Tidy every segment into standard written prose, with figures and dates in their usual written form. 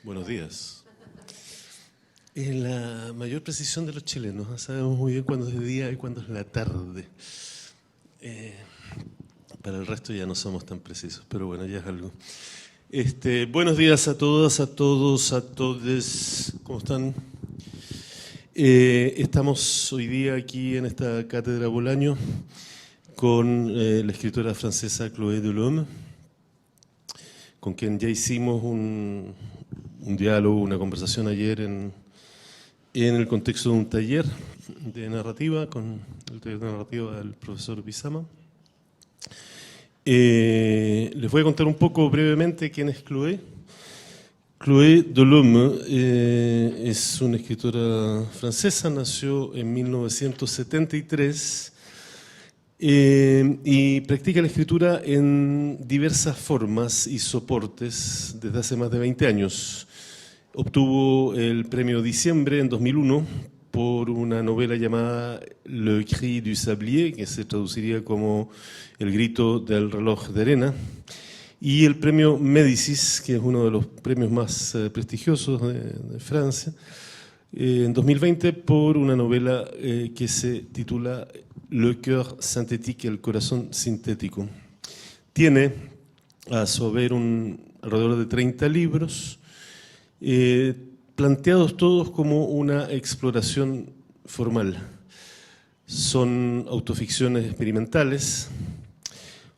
Buenos días. En la mayor precisión de los chilenos, ¿no? Sabemos muy bien cuándo es de día y cuándo es la tarde. Para el resto ya no somos tan precisos, pero bueno, ya es algo. Buenos días a todas, a todos, a todes. ¿Cómo están? Estamos hoy día aquí en esta cátedra Bolaño con la escritora francesa Chloé Delhomme, con quien ya hicimos un diálogo, una conversación ayer en el contexto de un taller de narrativa, con el taller de narrativa del profesor Bizama. Les voy a contar un poco brevemente quién es Chloé. Chloé Delhomme es una escritora francesa, nació en 1973 y practica la escritura en diversas formas y soportes desde hace más de 20 años. Obtuvo el premio Diciembre en 2001 por una novela llamada Le Cri du Sablier, que se traduciría como El grito del reloj de arena, y el premio Médicis, que es uno de los premios más prestigiosos de Francia, en 2020 por una novela que se titula Le cœur synthétique, el corazón sintético. Tiene a su haber alrededor de 30 libros, planteados todos como una exploración formal. Son autoficciones experimentales,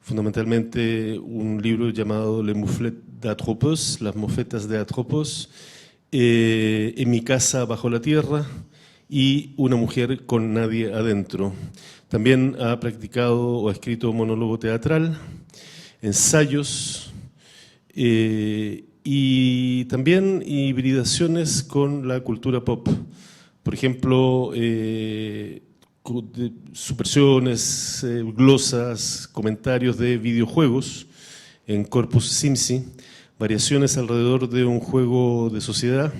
fundamentalmente un libro llamado Les Mouflettes d'Atropos, las mofetas de Atropos, En mi casa bajo la tierra y Una mujer con nadie adentro. También ha practicado o ha escrito monólogo teatral, ensayos, y también hibridaciones con la cultura pop. Por ejemplo, subversiones, glosas, comentarios de videojuegos en Corpus Simsi, variaciones alrededor de un juego de sociedad,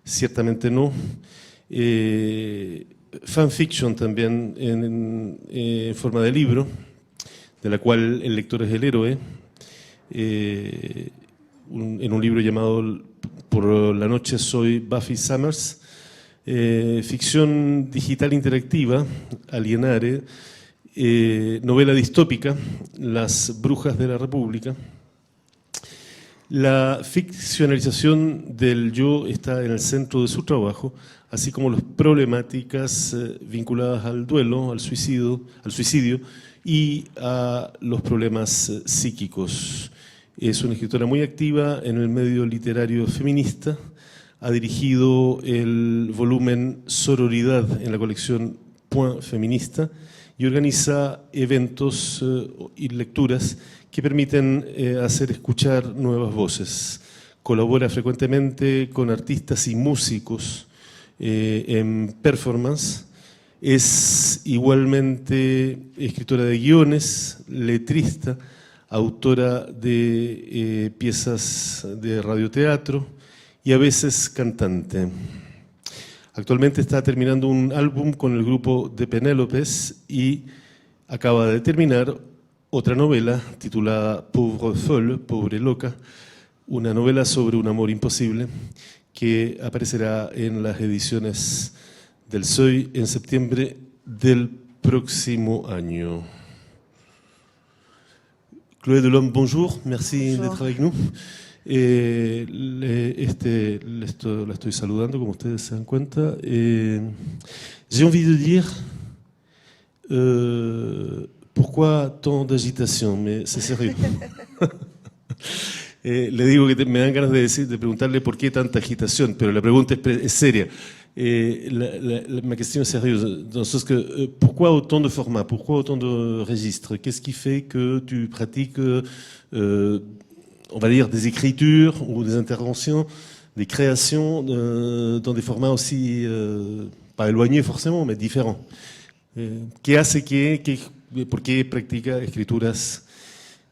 ciertamente no, fanfiction también en forma de libro, de la cual el lector es el héroe, en un libro llamado Por la noche soy Buffy Summers, ficción digital interactiva, Alienare, novela distópica, Las brujas de la República. La ficcionalización del yo está en el centro de su trabajo, así como las problemáticas vinculadas al duelo, al suicidio y a los problemas psíquicos. Es una escritora muy activa en el medio literario feminista. Ha dirigido el volumen Sororidad en la colección Point Feminista y organiza eventos y lecturas que permiten hacer escuchar nuevas voces. Colabora frecuentemente con artistas y músicos en performance. Es igualmente escritora de guiones, letrista, autora de piezas de radioteatro y a veces cantante. Actualmente está terminando un álbum con el grupo de Penélopes y acaba de terminar otra novela titulada Pauvre Folle, Pobre Loca, una novela sobre un amor imposible que aparecerá en las ediciones del Seuil en septiembre del próximo año. Chloé Delhomme, bonjour, merci d'être avec nous. La estoy saludando, como ustedes se dan cuenta. J'ai envie de dire pourquoi tant d'agitation, mais c'est sérieux. Le digo que me dan ganas de preguntarle por qué tanta agitación, pero la pregunta es seria. Ma question est sérieuse, dans le sens que pourquoi autant de formats, pourquoi autant de registres? Qu'est-ce qui fait que tu pratiques, on va dire, des écritures ou des interventions, des créations dans des formats aussi, pas éloignés forcément, mais différents? ¿Qué hace por qué practica escrituras,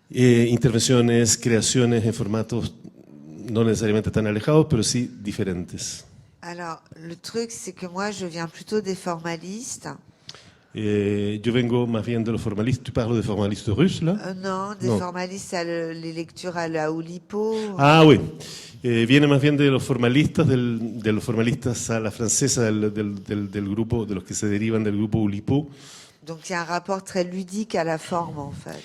intervenciones, creaciones en formatos no necesariamente tan alejados, pero sí diferentes? Alors, le truc, c'est que moi, je viens plutôt des formalistes. Yo vengo más bien de los formalistes. ¿Tú parles de formalistes russes, là? Non, des Non. formalistes, les lectures à la Oulipo. Ah, oui. Viene más bien de los formalistas, de los formalistas a la francesa, del grupo, de los que se derivan del grupo Oulipo, Donc il y a un rapport très ludique à la forme en fait.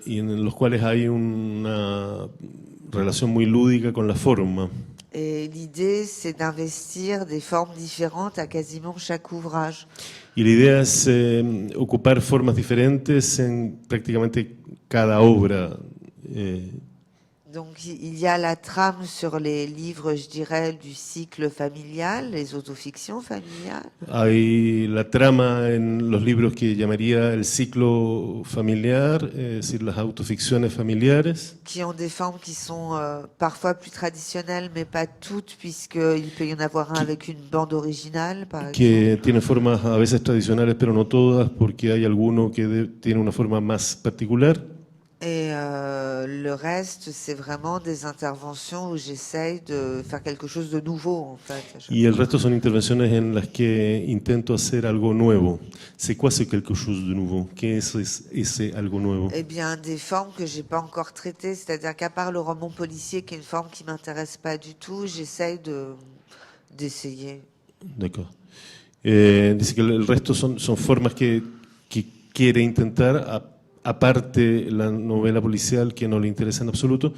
y en los cuales hay una relación muy lúdica con la forma. Et l'idée, c'est d'investir des formes différentes à quasiment chaque ouvrage. Y la idea es ocupar formas diferentes en prácticamente cada obra. Donc il y a la trame sur les livres, je dirais, du cycle familial, les autofictions familiales. Hay la trama en los libros que llamaría el ciclo familiar, es decir, las autoficciones familiares, Qui ont des formes qui sont parfois plus traditionnelles, mais pas toutes, puisqu'il peut y en avoir un avec une bande originale, par exemple. que tienen formas a veces tradicionales, pero no todas, porque hay alguno que tiene una forma más particular. Et le reste, c'est vraiment des interventions où j'essaye de faire quelque chose de nouveau, en fait. à chaque Y el resto son intervenciones en las que intento hacer algo nuevo. C'est quoi ce quelque chose de nouveau? ¿Qué es ese algo nuevo? Eh bien, des formes que j'ai pas encore traitées, c'est-à-dire qu'à part le roman policier, qui est une forme qui m'intéresse pas du tout, j'essaye d'essayer. D'accord. Dice que el resto son formas que quiere intentar, aparte la novela policial que no le interesa en absoluto.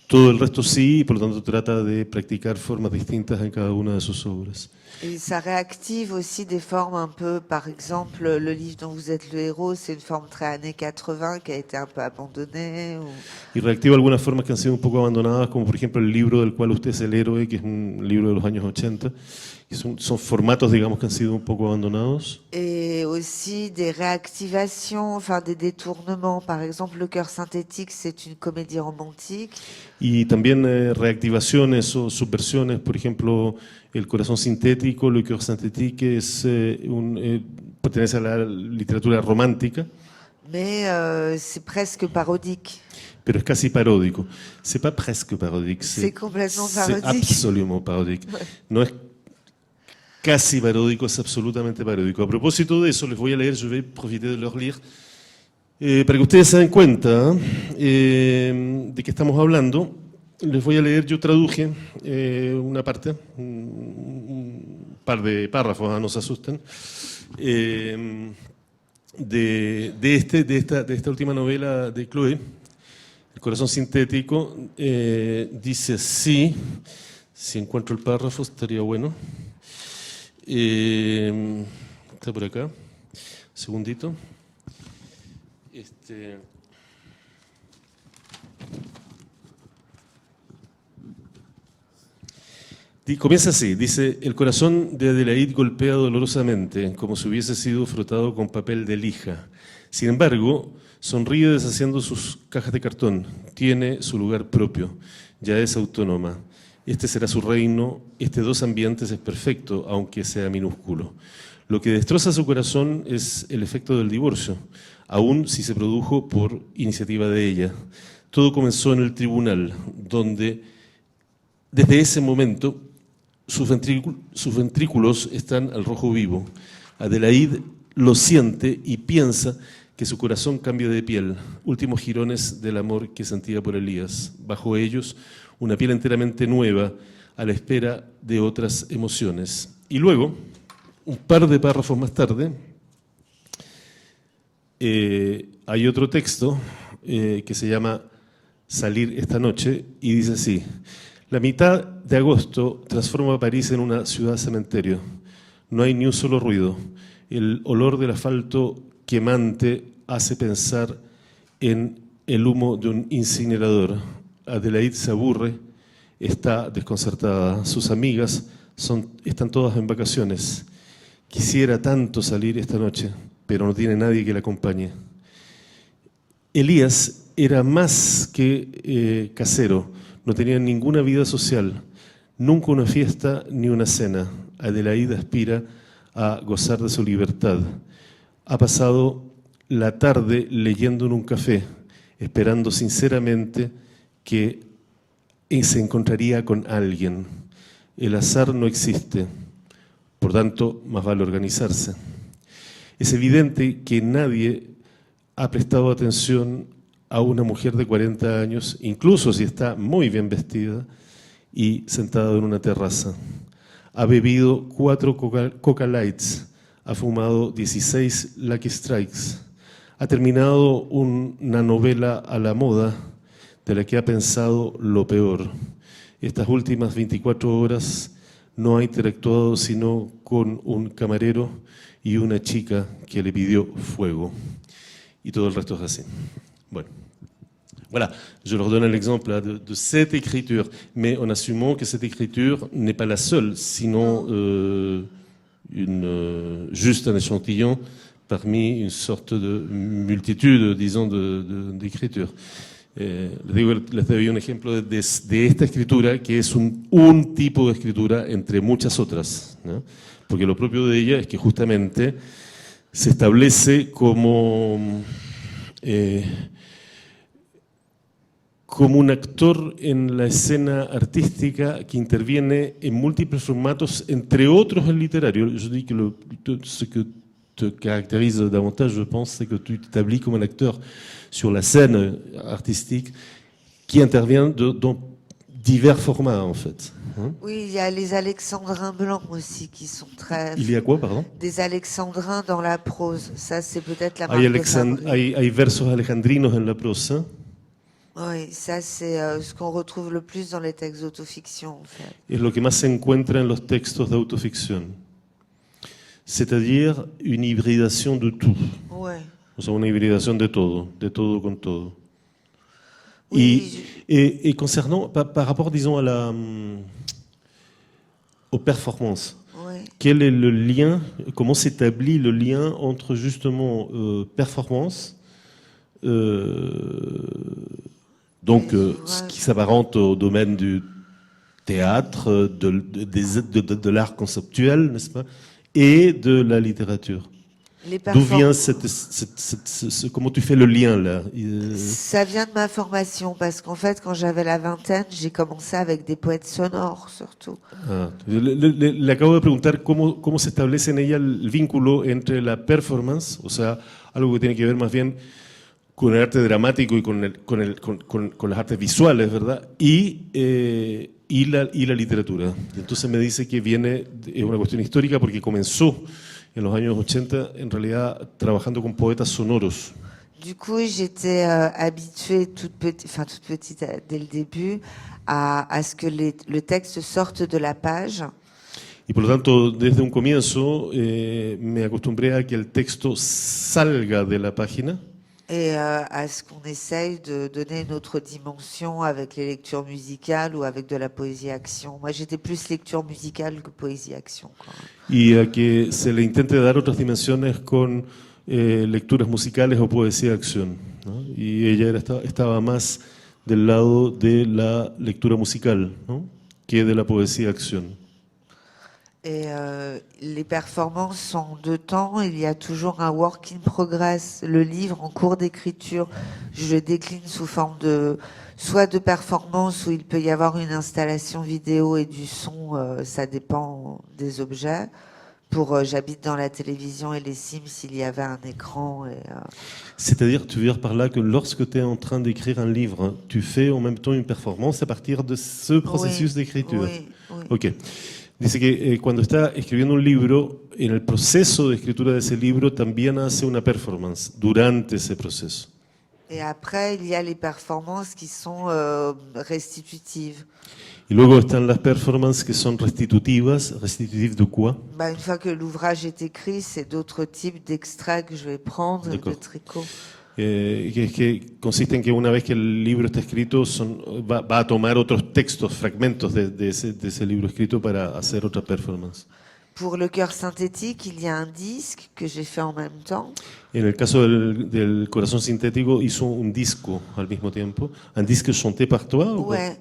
Todo el resto sí, y por lo tanto trata de practicar formas distintas en cada una de sus obras. Et ça réactive aussi des formes un peu, par exemple, le livre dont vous êtes le héros, c'est une forme très années 80 qui a été un peu abandonnée. Y reactiva algunas formas que han sido un poco abandonadas, como por ejemplo el libro del cual usted es el héroe, que es un libro de los años 80. Y son formatos, digamos, que han sido un poco abandonados. Et aussi des réactivations, enfin des détournements. Par exemple, Le cœur synthétique, c'est une comédie romantique. Y también reactivaciones o subversiones, por ejemplo, El corazón sintético, Le cœur synthétique, pertenece a la literatura romántica. Mais c'est presque parodique. Pero es casi paródico. C'est pas presque parodique, C'est complètement c'est parodique. absolument parodique. Ouais. No es casi paródico, es absolutamente paródico. A propósito de eso, les voy a leer, je vais profiter de leur lire, para que ustedes se den cuenta de qué estamos hablando. Les voy a leer, yo traduje una parte, un par de párrafos, no se asusten, de esta última novela de Chloé, El corazón sintético. Dice así, si encuentro el párrafo estaría bueno. Está por acá, segundito. Comienza así, dice: el corazón de Adelaide golpea dolorosamente, como si hubiese sido frotado con papel de lija. Sin embargo, sonríe deshaciendo sus cajas de cartón. Tiene su lugar propio, ya es autónoma. Este será su reino, este dos ambientes es perfecto, aunque sea minúsculo. Lo que destroza su corazón es el efecto del divorcio, aun si se produjo por iniciativa de ella. Todo comenzó en el tribunal, donde desde ese momento sus ventrículos están al rojo vivo. Adelaide lo siente y piensa que su corazón cambia de piel, últimos jirones del amor que sentía por Elías. Bajo ellos, una piel enteramente nueva, a la espera de otras emociones. Y luego, un par de párrafos más tarde, hay otro texto que se llama Salir esta noche, y dice así: la mitad de agosto transforma a París en una ciudad cementerio. No hay ni un solo ruido. El olor del asfalto quemante hace pensar en el humo de un incinerador. Adelaide se aburre, está desconcertada. Sus amigas están todas en vacaciones. Quisiera tanto salir esta noche, pero no tiene nadie que la acompañe. Elías era más que casero, no tenía ninguna vida social, nunca una fiesta ni una cena. Adelaide aspira a gozar de su libertad. Ha pasado la tarde leyendo en un café, esperando sinceramente que se encontraría con alguien. El azar no existe, por tanto, más vale organizarse. Es evidente que nadie ha prestado atención a una mujer de 40 años, incluso si está muy bien vestida y sentada en una terraza. Ha bebido 4 Coca Lights, ha fumado 16 Lucky Strikes, ha terminado una novela a la moda de la que ha pensado lo peor. Estas últimas 24 horas no ha interactuado sino con un camarero y una chica que le pidió fuego. Y todo el resto es así. Bueno. Voilà, je leur donne un exemple là, de cette écriture, mais en assumant que cette écriture n'est pas la seule, sinon juste un échantillon parmi une sorte de multitude, disons, d'écritures. Les doy un ejemplo de esta escritura, que es un tipo de escritura entre muchas otras, ¿no? Porque lo propio de ella es que justamente se establece como un actor en la escena artística que interviene en múltiples formatos, entre otros el literario. Je dis que ce que te caractérise davantage, je pense, c'est que tu t'établis comme un acteur sur la scène artistique qui intervient dans divers formats, en fait. Oui, il y a les alexandrins blancs aussi qui sont très... Il y a quoi, pardon? Des alexandrins dans la prose. Ça, c'est peut-être la marque de fabrique. Hay versos alejandrinos en la prosa. Oui, ça c'est ce qu'on retrouve le plus dans les textes d'autofiction, en fait. Es lo que más se encuentra en los textos de autoficción. C'est-à-dire une hybridation de tout. Ouais. O sea, una hibridación de todo con todo. Oui, Et concernant, par rapport, disons, aux performances, ouais. quel est le lien, comment s'établit le lien entre justement performance, donc ce qui s'apparente au domaine du théâtre, de l'art conceptuel, n'est-ce pas, et de la littérature? D'où vient comment tu fais le lien là? Ça vient de ma formation, parce qu'en fait, quand j'avais la vingtaine, j'ai commencé avec des poètes sonores, surtout. Le acabo de preguntar cómo se establece en ella el vínculo entre la performance, o sea, algo que tiene que ver más bien con el arte dramático y con las artes visuales, ¿verdad? Y la literatura. Y entonces me dice que es una cuestión histórica porque comenzó en los años 80, en realidad, trabajando con poetas sonoros. Du coup, j'étais habituée toute petite dès le début à ce que le texte sorte de la page. Y por lo tanto, desde un comienzo, me acostumbré a que el texto salga de la página. Et à ce qu'on essaye de donner une autre dimension avec les lectures musicales ou avec de la poésie-action. Moi, j'étais plus lecture musicale que poésie-action. Y a que se le intente dar otras dimensiones con lecturas musicales o poesía-acción, ¿no? Y ella estaba más del lado de la lectura musical, ¿no?, que de la poesía-acción. Et les performances sont en 2 temps. Il y a toujours un work in progress, le livre en cours d'écriture. Je le décline sous forme soit de performance où il peut y avoir une installation vidéo et du son, ça dépend des objets. J'habite dans la télévision et les Sims, il y avait un écran. C'est-à-dire, tu veux dire par là que lorsque tu es en train d'écrire un livre, tu fais en même temps une performance à partir de ce processus d'écriture. Oui. Ok. Dice que cuando está escribiendo un libro, en el proceso de escritura de ese libro también hace una performance durante ese proceso. Et après, il y a les performances qui sont restitutives. Y luego están las performances que son restitutivas. ¿Restitutivas de quoi? Une fois que l'ouvrage est écrit, c'est d'autres types d'extraits que je vais prendre, de tricot. Que consiste en que una vez que el libro está escrito, va a tomar otros textos, fragmentos de ese libro escrito para hacer otra performance. Pour le cœur synthétique, il y a un disque que j'ai fait en même temps. En el caso del corazón sintético, hizo un disco al mismo tiempo. Un disque chanté par toi? Ouais.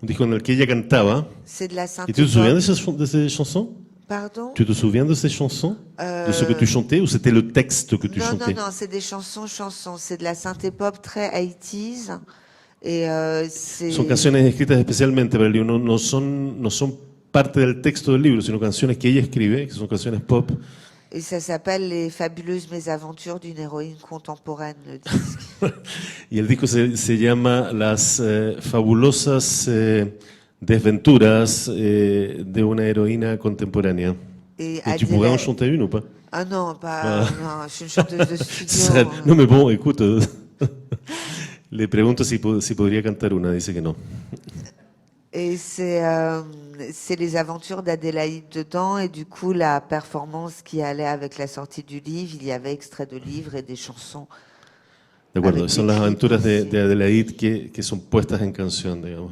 Un disco en el que ella cantaba. C'est de la synthé. Et tu te souviens de ces chansons? Pardon? Tu te souviens de ces chansons? De ce que tu chantais, ou c'était le texte que tu chantais? Non, c'est des chansons. C'est de la synthé pop très 80s. Son canciones escritas especialmente para el libro, no son parte del texto del libro, sino canciones que ella escribe, que son canciones pop Et ça s'appelle Les fabuleuses mésaventures d'une héroïne contemporaine, le disque. Y el disco se llama Las fabulosas desventuras de una heroína contemporánea. Et Et tu pourrais en Adélaïde... chanter une ou pas? Ah non, Ah. non, je suis une chanteuse de Ça- studio. No, mais bon, écoute, le pregunto si podría cantar una, dice que no. Et c'est les aventures d'Adélaïde dedans. Et du coup, la performance qui allait avec la sortie du livre, il y avait extraits de livres et des chansons. De acuerdo, Avec son des las clips aventuras aussi. de Adélaïde que son puestas en canción, digamos.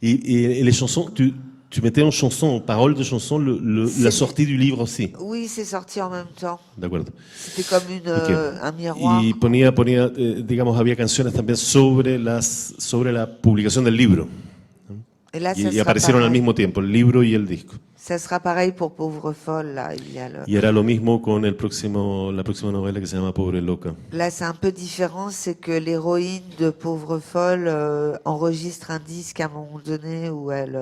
Et les chansons, tu mettais en chanson, en paroles de chanson, la C'est- sortie du livre aussi. Oui, c'est sorti en même temps. De acuerdo. C'était comme Ok. un miroir. Y ponía digamos, había canciones también sobre la publicación del libro. Et là, ça Y sera aparecieron al pareil. mismo tiempo, el libro y el disco. Ça sera pareil pour Pauvre Folle. Là, il y a Y era lo mismo con la próxima novela que se llama Pobre Loca. Là, c'est un peu différent, c'est que l'héroïne de Pauvre Folle enregistre un disque à un moment donné où elle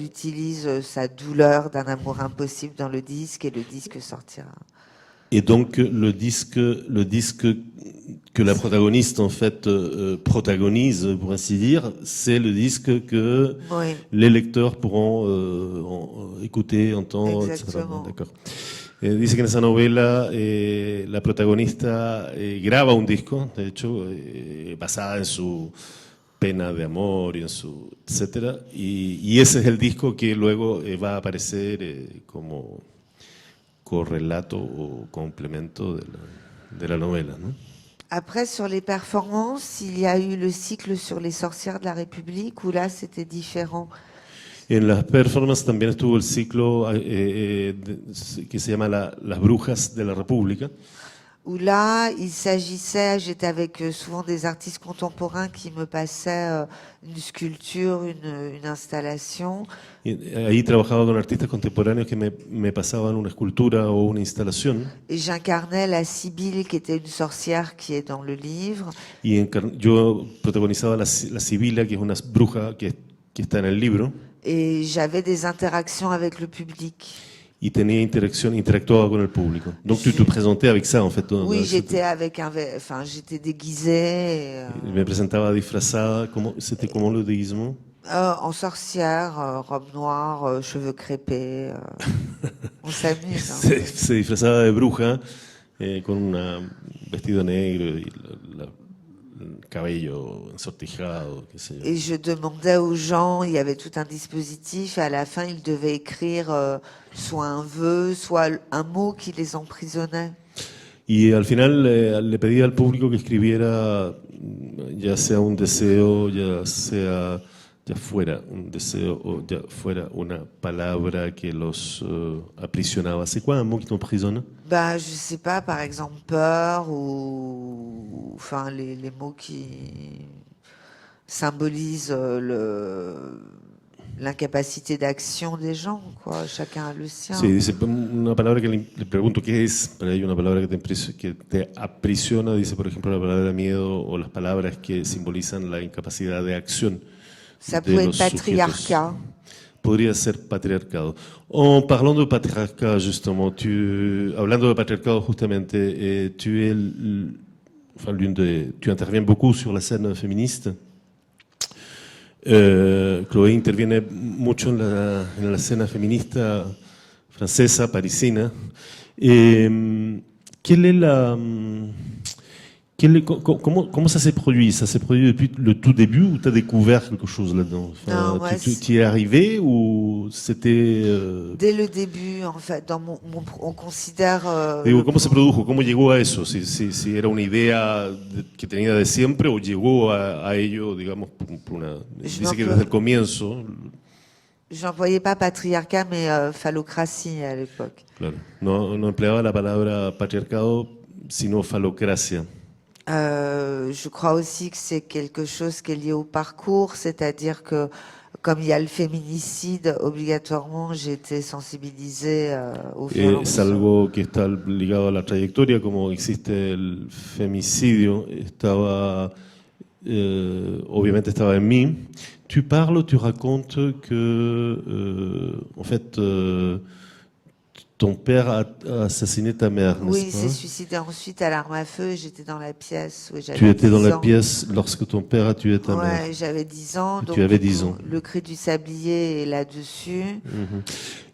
utilise sa douleur d'un amour impossible dans le disque et le disque sortira. Et donc le disque que la protagoniste en fait protagonise, pour ainsi dire, c'est le disque que Oui, les lecteurs pourront écouter, entendre, etc. exactement. D'accord. Dice que en esa novela la protagonista graba un disco, de hecho, basada en su pena de amor y en su etcétera, y ese es el disco que luego va a aparecer como correlato o complemento de la novela, ¿no? Après, sur les performances, il y a eu le cycle sur les sorcières de la République où là, c'était différent. En las performances también estuvo el ciclo que se llama Las Brujas de la República. Où là, il s'agissait, j'étais avec souvent des artistes contemporains qui me passaient une sculpture, une installation. Y ahí trabajaba con artistas contemporáneos que me pasaban una escultura o una instalación. Et j'incarnais la Sibylle, qui était une sorcière qui est dans le livre. Y yo protagonizaba la Sibila, que es una bruja que está en el libro. Et j'avais des interactions avec le public. Y tenía interactuaba con el público. Donc tu te présentais avec ça, en fait. Oui, j'étais avec j'étais déguisée. Me presentaba disfrazada. C'était comment le déguisement? En sorcière, robe noire, cheveux crépés. On s'amuse. Hein. Se disfrazaba de bruja con un vestido negro y el cabello ensortijado, qué sé yo. Et je demandais aux gens, il y avait tout un dispositif, et à la fin, ils devaient écrire soit un vœu, soit un mot qui les emprisonnait. Y al final le pedía al público que escribiera ya sea un deseo, ya fuera un deseo o ya fuera una palabra que los aprisionaba. C'est quoi un mot qui t'emprisonne? Bah, je sais pas, par exemple, peur ou enfin les mots qui symbolisent l'incapacité d'action des gens, quoi. Chacun a le sien. Sí, dice una palabra que le pregunto qué es, para ello una palabra que te aprisiona, dice por ejemplo la palabra miedo o las palabras que simbolizan la incapacidad de acción. Ça de peut los être patriarcat. Podría ser patriarcado. En parlant de patriarcat, justement, hablando de patriarcado justamente, tu interviens beaucoup sur la scène féministe. Chloé interviene mucho en la escena feminista francesa, parisina. Comment ça s'est produit? Ça s'est produit depuis le tout début ou tu as découvert quelque chose là-dedans? Non, moi, tu y es arrivé ou c'était... Dès le début, en fait, on considère... Digo, ¿cómo se produjo? ¿Cómo llegó a eso? Si era una idea que tenía de siempre o llegó a ello, digamos, por una... Dice que desde el comienzo... J'employais pas patriarcat, mais phallocratie à l'époque. Claro, no empleaba la palabra patriarcado, sino falocracia. Je crois aussi que c'est quelque chose qui est lié au parcours, c'est-à-dire que comme il y a le féminicide, obligatoirement j'ai été sensibilisée aux violences. Es algo que está ligado a la trayectoria, como existe el femicidio, obviamente estaba en mí. Tu racontes que, en fait, ton père a assassiné ta mère, Oui, n'est-ce il s'est pas? suicidé ensuite à l'arme à feu. J'étais dans la pièce. Oui, Tu j'avais étais dans 10 la ans. pièce lorsque ton père a tué ta mère. Ouais, j'avais 10 ans. Et Donc, tu avais du 10 coup, ans. le cri du sablier est là-dessus.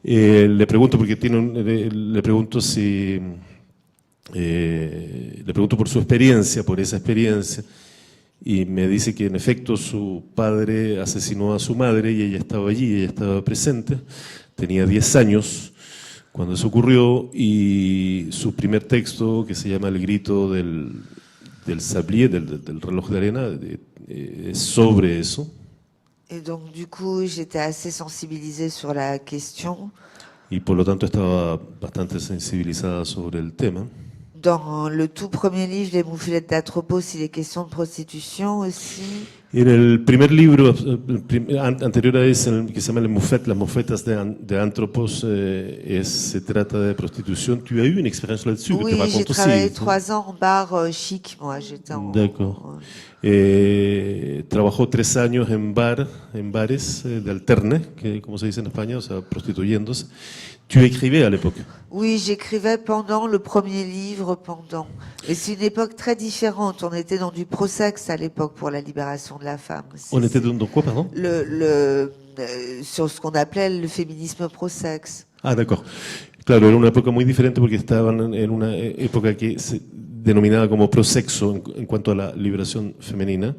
Le pregunto porque le pregunto si le pregunto por su experiencia, por esa experiencia, y me dice que en efecto su padre asesinó a su madre y ella estaba allí, ella estaba presente, tenía 10 años cuando eso ocurrió y su primer texto, que se llama El grito del sablier, del reloj de arena, es sobre eso. Et donc, du coup, j'étais assez sensibilisée sur la question. Y por lo tanto estaba bastante sensibilizada sobre el tema. Dans le tout premier livre, Les mouflettes d'Atropos, il est question de prostitution aussi. En el primer libro anterior a ese, que se llama Las mofetas de Anthropos, se trata de prostitución. Tu as eu une expérience là-dessus, que tu Oui, j'ai racontes travaillé aussi. 3 ans en bar chic, moi. J'étais en... D'accord. Trabajó 3 años en bares de alterne, que como se dice en España, o sea, prostituyéndose. Tu écrivais à l'époque. Oui, j'écrivais pendant le premier livre, pendant. Et c'est une époque très différente. On était dans du pro-sexe à l'époque pour la libération de la femme. On était dans quoi, pardon? Sur ce qu'on appelait le féminisme pro-sexe. Ah, d'accord. Claro, era una época muy diferente porque estaban en una época que se denominada como prosexo en cuanto a la liberación femenina.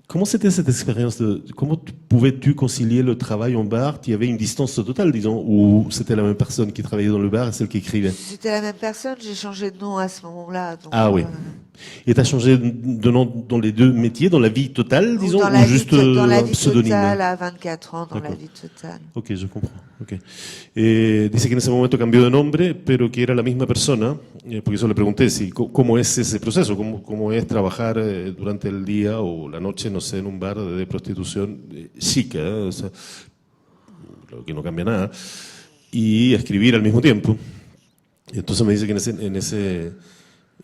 Comment c'était cette expérience comment pouvais-tu concilier le travail en bar? Il y avait une distance totale, disons, ou c'était la même personne qui travaillait dans le bar et celle qui écrivait? C'était la même personne, j'ai changé de nom à ce moment-là. Donc, ah oui. Et tu as changé de nom dans les deux métiers, dans la vie totale, disons, ou juste dans la un vie pseudonyme? Totale, à 24 ans, dans la vie totale. Ok, je comprends. Okay. Dice que en ese momento cambió de nombre, pero que era la misma persona, porque eso le pregunté, si, ¿cómo es ese proceso? ¿Cómo es trabajar durante el día o la noche, no sé, en un bar de prostitución chica, o sea, lo que no cambia nada, y escribir al mismo tiempo? Y entonces me dice que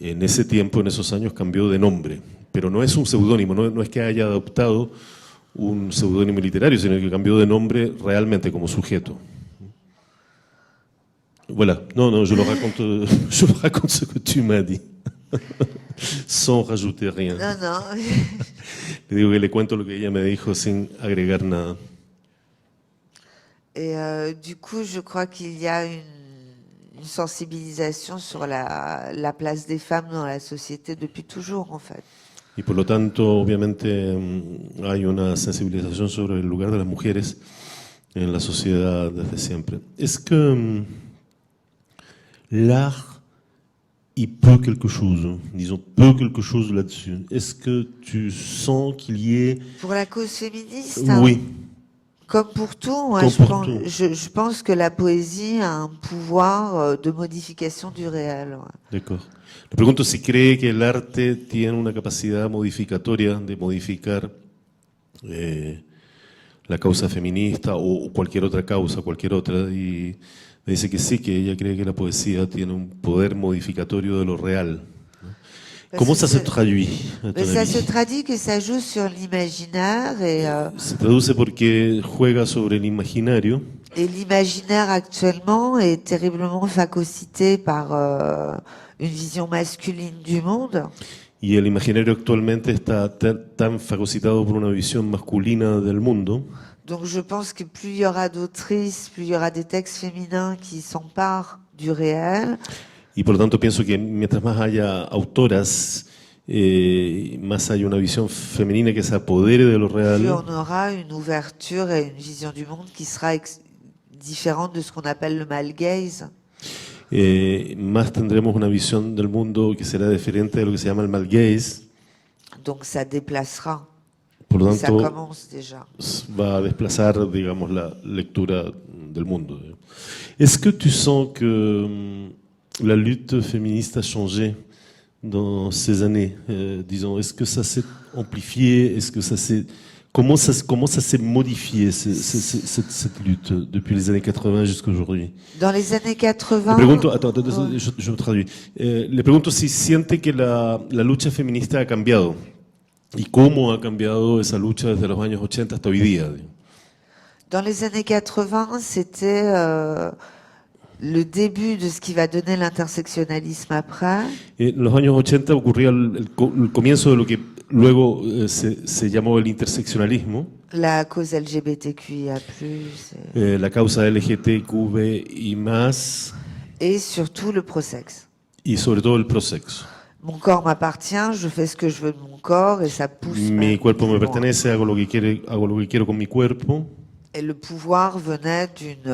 en ese tiempo, en esos años, cambió de nombre, pero no es un seudónimo, no es que haya adoptado un seudónimo literario, sino que cambió de nombre realmente como sujeto. Voilà, no, je le raconte ce que tu m'as dit, sans rajouter rien. Non. Le digo que le cuento lo que ella me dijo sin agregar nada. Et du coup, je crois qu'il y a une sensibilisation sur la place des femmes dans la société depuis toujours, en fait. Y por lo tanto, obviamente, hay una sensibilización sobre el lugar de las mujeres en la sociedad desde siempre. Est-ce que l'art, il peut quelque chose, disons, peut quelque chose là-dessus? Est-ce que tu sens qu'il y ait... Pour la cause féministe, oui. Comme pour tout, je pense que la poésie a un pouvoir de modification du réel. Ouais. D'accord. Le pregunto si cree que el arte tiene una capacidad modificatoria de modificar la causa feminista o cualquier otra causa, cualquier otra, y me dice que sí, que ella cree que la poesía tiene un poder modificatorio de lo real. ¿Cómo ça se traduit? Ça se traduit que ça joue sur l'imaginaire et se traduce porque juega sobre el imaginario. Et l'imaginaire actuellement est terriblement phagocyté par une vision masculine du monde. Y el imaginario actualmente está tan fagocitado por una visión masculina del mundo. Donc je pense que plus il y aura d'autrices, plus il y aura des textes féminins qui s'emparent du réel. Y por lo tanto pienso que mientras más haya autoras, más hay una visión femenina que se apodere de lo real. Plus on aura une ouverture et une vision du monde qui sera différente de ce qu'on appelle le male gaze. Más tendremos una visión del mundo que será diferente de lo que se llama el male gaze. Donc ça déplacera. Por lo tanto, ça commence déjà. Va a desplazar, digamos, la lectura del mundo. Est-ce que tu sens que la lutte féministe a changé dans ces années, disons, est-ce que ça s'est amplifié, est-ce que ça s'est... Comment ça s'est modifié, cette lutte, depuis les années 80 jusqu'à aujourd'hui? Dans les années 80... Le pregunto, je me traduis. Le pregunto si siente que la lucha feminista ha cambiado y cómo ha cambiado esa lucha desde los años 80 hasta hoy día. Dans les années 80, c'était le début de ce qui va donner l'intersectionnalisme après. En los años 80 ocurría el comienzo de lo que luego se llamó el interseccionalismo, La cause LGBTQIA+, la causa LGTQB y más, et surtout le pro-sexe. y sobre todo el prosexo. Mon corps m'appartient, je fais ce que je veux de mon corps et ça pousse. Mi même cuerpo me plus loin. pertenece, hago lo que quiero con mi cuerpo. Et le pouvoir venait d'une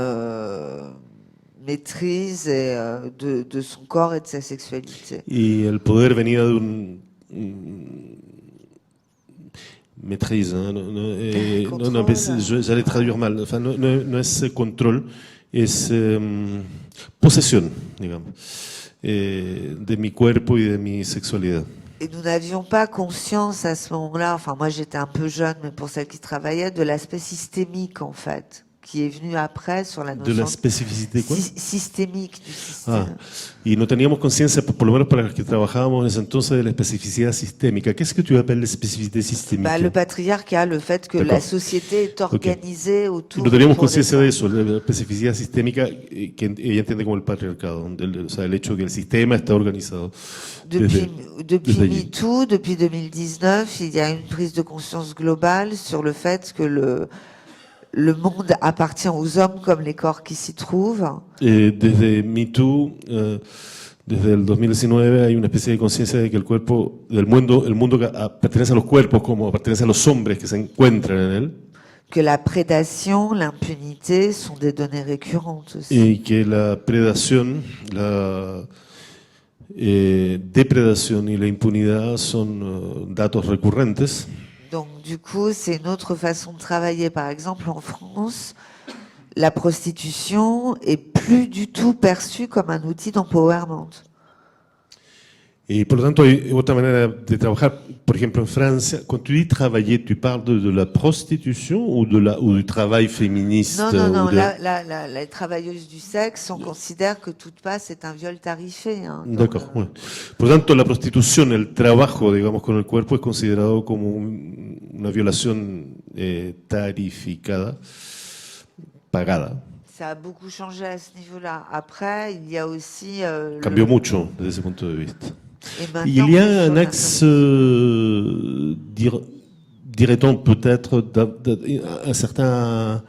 maîtrise de son corps et de sa sexualité. Y el poder venía de maîtrise, hein, j'allais traduire mal, enfin, no es control, es posesión, digamos, de mi cuerpo y de mi sexualidad. Et nous n'avions pas conscience à ce moment-là, enfin moi j'étais un peu jeune, mais pour celles qui travaillaient, de l'aspect systémique en fait, qui est venu après sur la De notion la especificidad, ¿cuál? systémique du système. Y no teníamos conciencia, por lo menos para los que trabajábamos en ese entonces, de la especificidad sistémica. Qu'est-ce que tu appelles la spécificité systémique? Le patriarcat, le fait que la société est organisée autour. No teníamos autour des conciencia de femmes. eso, la especificidad sistémica que ella entiende como el patriarcado, o sea, el hecho de que el sistema está organizado. Depuis allí. MeToo, depuis 2019, il y a une prise de conscience globale sur le fait que le monde appartient aux hommes comme les corps qui s'y trouvent. Desde MeToo, desde el 2019, hay una especie de conciencia de que el mundo pertenece a los cuerpos como pertenece a los hombres que se encuentran en él. Que la prédation, l'impunité sont des données récurrentes aussi. Y que la predación, la depredación y la impunidad son datos recurrentes. Donc du coup, c'est une autre façon de travailler. Par exemple, en France, la prostitution est plus du tout perçue comme un outil d'empowerment. Y por lo tanto hay otra manera de trabajar. Por ejemplo, en Francia, cuando tu dis travailler, tu parles de la prostitution ou du travail féministe? Non, les travailleuses du sexe, on considère que toute passe est un viol tarifé. Hein, D'accord. Ouais. Por lo tanto, la prostitución, el trabajo, digamos, con el cuerpo es considerado como una violación tarificada, pagada. Ça a beaucoup changé à ce niveau-là. Après, il y a aussi... Cambió mucho desde ese punto de vista. Il y a un axe, dirait-on peut-être, un certain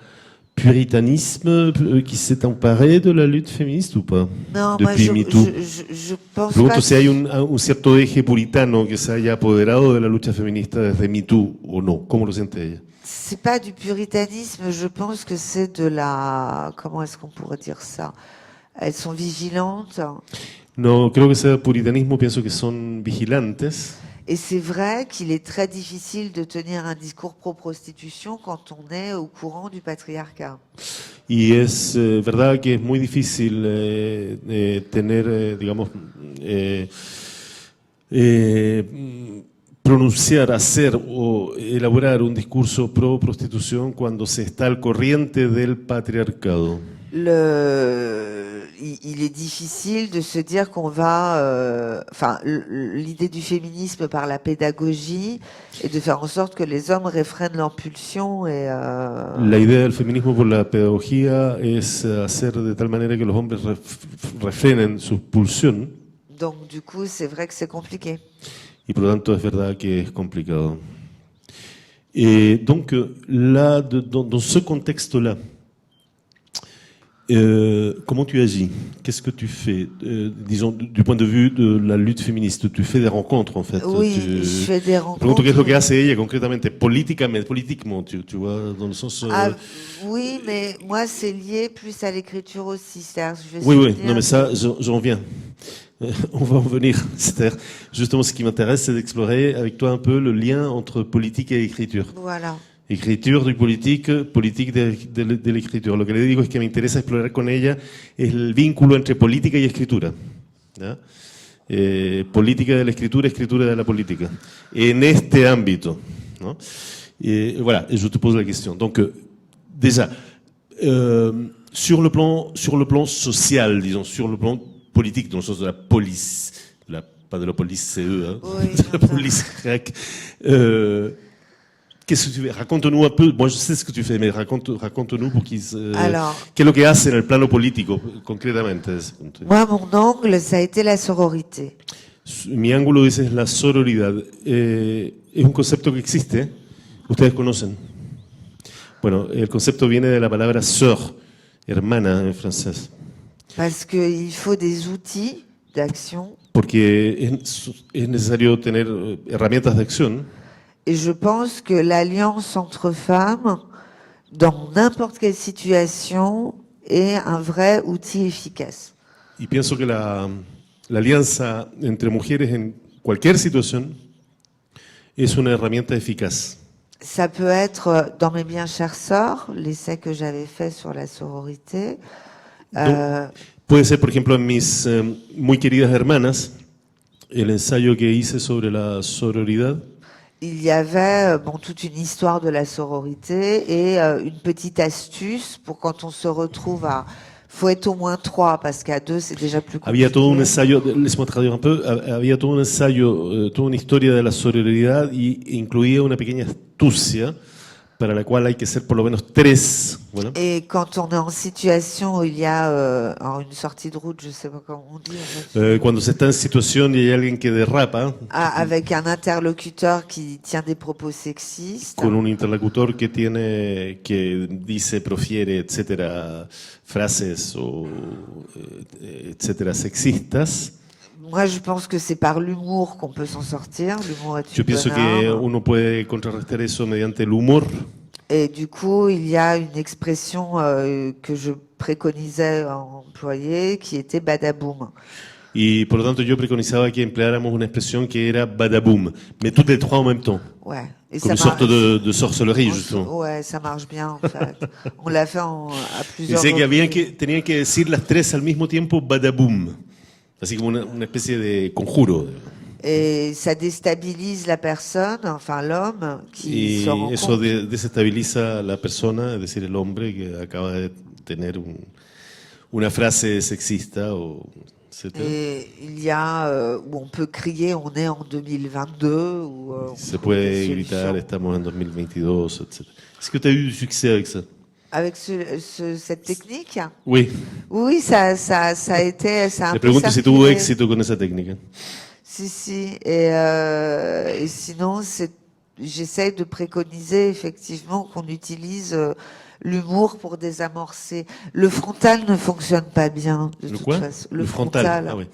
puritanisme qui s'est emparé de la lutte féministe ou pas? Non, depuis moi MeToo. je pense Pregunto pas si hay un cierto eje puritano que se haya apoderado de la lucha feminista desde MeToo o no. ¿Cómo lo siente ella? C'est pas du puritanisme, je pense que c'est de la... Comment est-ce qu'on pourrait dire ça? Elles sont vigilantes. No creo que sea puritanismo, pienso que son vigilantes. Et c'est vrai qu'il est très difficile de tenir un discours pro-prostitution quand on est au courant du patriarcat. Y es verdad que es muy difícil tener, digamos, pronunciar, hacer o elaborar un discurso pro prostitución cuando se está al corriente del patriarcado. Il est difficile de se dire qu'on va... l'idée du féminisme par la pédagogie est de faire en sorte que les hommes réfrènent leur pulsion et... La idea del feminismo por la pedagogía es hacer de tal manera que los hombres refrenen su pulsión. Donc du coup, c'est vrai que c'est compliqué. Y por lo tanto es verdad que es complicado. Donc là, dans ce contexte-là, comment tu agis? Qu'est-ce que tu fais? Disons, du point de vue de la lutte féministe, tu fais des rencontres en fait. Oui, je fais des rencontres. Pregunto qué es lo que hace ella concretamente, politiquement, tu vois, dans le sens... Oui, mais moi c'est lié plus à l'écriture aussi. Oui, non mais ça, j'en viens. On va en venir. C'est-à-dire, justement, ce qui m'intéresse, c'est d'explorer avec toi un peu le lien entre politique et écriture. Voilà. Escritura y política de la escritura. Lo que le digo es que me interesa explorar con ella es el vínculo entre política y escritura. ¿Ya? Política de la escritura, escritura de la política. En este ámbito. ¿No? Voilà, et je te pose la question. Donc, déjà, sur le plan social, disons, sur le plan politique, dans le sens de la police, pas de la police CE, hein, oui, de la police grecque, Qu'est-ce que tu fais? Raconte-nous un peu. Moi, je sais ce que tu fais, mais raconte-nous pour Alors, qué es lo que hace en el plano político, concretamente. Desde ese punto de vista. moi, mon angle, ça a été la sororité. Mi ángulo, dice, es la sororidad. Es un concepto que existe. Ustedes conocen. Bueno, el concepto viene de la palabra sœur, hermana en francés. Parce qu'il faut des outils d'action. Porque es necesario tener herramientas de acción. Et je pense que l'alliance entre femmes, dans n'importe quelle situation, est un vrai outil efficace. Y pienso que la alianza entre mujeres en cualquier situación es una herramienta eficaz. Ça peut être dans mes bien chères sœurs, l'essai que j'avais fait sur la sororité. Puede ser, por ejemplo, en mis muy queridas hermanas, el ensayo que hice sobre la sororidad. Il y avait toute une histoire de la sororité et une petite astuce pour quand on se retrouve à... faut être au moins 3 parce qu'à 2 c'est déjà plus compliqué. Había todo un ensayo, laissez-moi traduire un peu, había todo un ensayo, toda una historia de la sororidad y incluía una pequeña astucia para la cual hay que ser por lo menos 3. Voilà. Et quand on est en situation où il y a une sortie de route, je sais pas comment on dit. En fait, Cuando se está en situación y hay alguien que derrapa, avec un interlocuteur qui tient des propos sexistes. con un interlocutor que dice, profiere, etcétera, frases o etcétera sexistas. Moi, je pense que c'est par l'humour qu'on peut s'en sortir. L'humour est Yo une pienso bonne que arme. uno puede contrarrestar eso mediante el humor. Et du coup, il y a une expression que je préconisais à employer qui était badaboum. Y por lo tanto yo preconizaba que empleáramos una expresión que era badaboum, mais toutes les trois en même temps, Ouais. Et comme une ça sorte marche. de sorcellerie justement. Ouais, ça marche bien en fait. On l'a fait à plusieurs Dice que reprises. tenían que decir las tres al mismo tiempo badaboum, así como una especie de conjuro. Et ça déstabilise la personne, enfin l'homme, qui se rend Y eso compte. desestabiliza a la persona, es decir, el hombre que acaba de tener una frase sexista o etc. Et il y a où on peut crier, on est en 2022, ou on Se trouve puede des gritar, solutions. estamos en 2022, etc. Est-ce que tu as eu du succès avec ça? Avec cette technique, Oui. oui, ça a été, ça a un Le peu pregunto si tuvo circulé. éxito con esa técnica. Si. Et sinon, j'essaie de préconiser effectivement qu'on utilise l'humour pour désamorcer. Le frontal ne fonctionne pas bien, de ¿Lo toute cuál? façon. Le frontal. Ah, oui.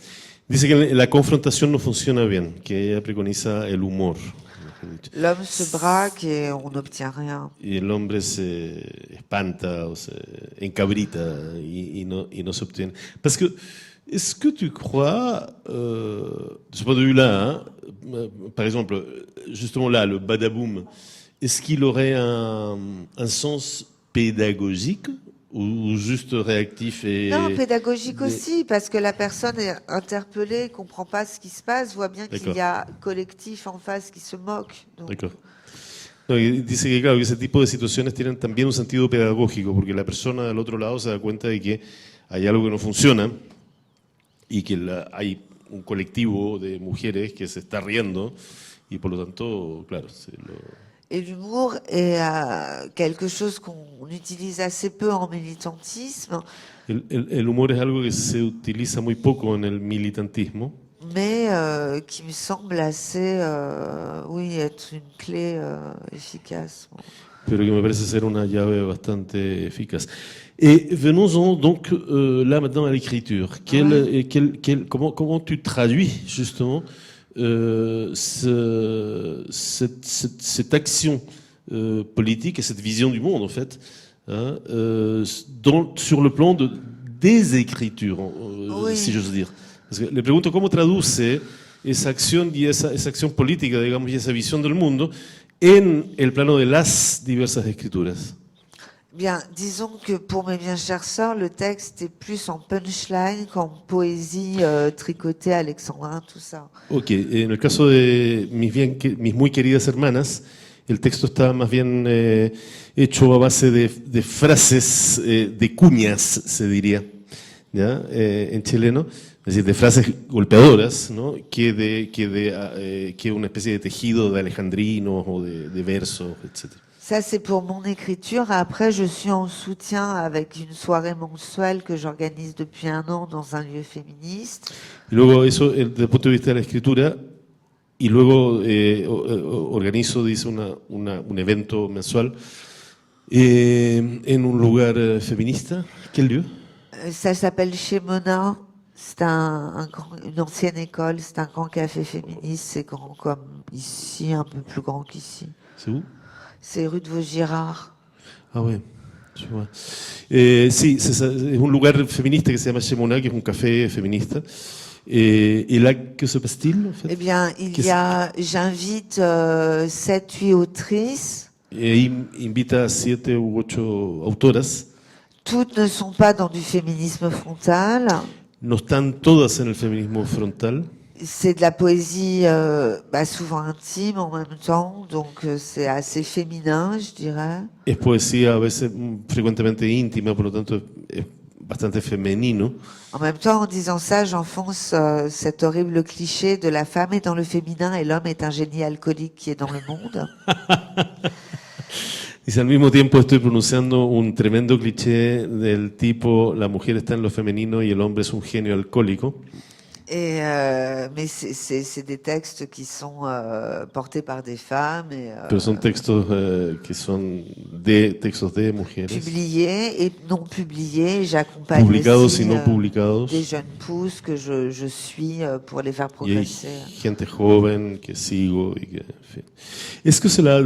Dice que la confrontación no funciona bien, que ella preconiza el humor. mejor dicho. L'homme se braque et on n'obtient rien. Y el hombre se espanta o se encabrita y no se obtiene. Parce que, est-ce que tu crois, de ce point de vue-là, hein, par exemple, justement là, le badaboum, est-ce qu'il aurait un sens pédagogique ou juste réactif et... Non, pédagogique mais- aussi, parce que la personne est interpellée, comprend pas ce qui se passe, voit bien qu'il D'accord. y a collectif en face qui se moque. Donc, D'accord. No, y dice que claro, que ese tipo de situaciones tienen también un sentido pedagógico, porque la persona del otro lado se da cuenta de que hay algo que no funciona y que hay un colectivo de mujeres que se está riendo y por lo tanto, claro, Et l'humour est quelque chose qu'on utilise assez peu en militantisme, el humor es algo que se utiliza muy poco en el militantismo, mais qui me semble assez, oui, être une clé efficace. Bon. pero que me parece ser una llave bastante eficaz. Et venons-en donc là maintenant à l'écriture. Comment tu traduis justement cette action politique et cette vision du monde en fait, hein, sur le plan des écritures, Oui. si j'ose dire. Parce que le pregunto cómo traduce esa acción y esa acción política, digamos, y esa visión del mundo en el plano de las diversas escrituras. Bien, disons que pour mes bien chères sœurs, le texte est plus en punchline qu'en poésie tricotée alexandrin, tout ça. Ok, en el caso de mis muy queridas hermanas, el texto está más bien hecho a base de frases, de cuñas, se diría, ¿ya? En chileno, Es decir, de frases golpeadoras, ¿no? Que una especie de tejido de alejandrinos o de versos, etc. Ça, c'est pour mon écriture. Après, je suis en soutien avec une soirée mensuelle que j'organise depuis 1 an dans un lieu féministe. Y luego eso, desde el punto de vista de la escritura, y luego organizo, dice, un evento mensual en un lugar feminista. Quel lieu? Ça s'appelle Chez Mona. C'est une ancienne école. C'est un grand café féministe. C'est grand comme ici, un peu plus grand qu'ici. C'est où? C'est rue de Vaugirard. Ah ouais, je vois. Sí, es un lugar feminista que se llama Chez Mona, que es un café feminista. Et là, que se passe-t-il, en fait? Eh bien, j'invite 7-8 autrices. Et invita a 7 u 8 autoras. Toutes ne sont pas dans du féminisme frontal. No están todas en el feminismo frontal. C'est de la poésie souvent intime en même temps, donc c'est assez féminin, je dirais. Es poesía a veces frecuentemente íntima, por lo tanto es bastante femenino. En même temps, en disant ça, j'enfonce cet horrible cliché de la femme est dans le féminin et l'homme est un génie alcoolique qui est dans le monde. Y al mismo tiempo estoy pronunciando un tremendo cliché del tipo la mujer está en lo femenino y el hombre es un genio alcohólico. Mais c'est des textes qui sont portés par des femmes. Pero son textos que son textos de mujeres. Publiés et non publiés. J'accompagne Publicados aussi y no publicados. des jeunes pousses que je suis pour les faire Y hay progresser. gente joven que sigo y que, en fin. Est-ce que cela,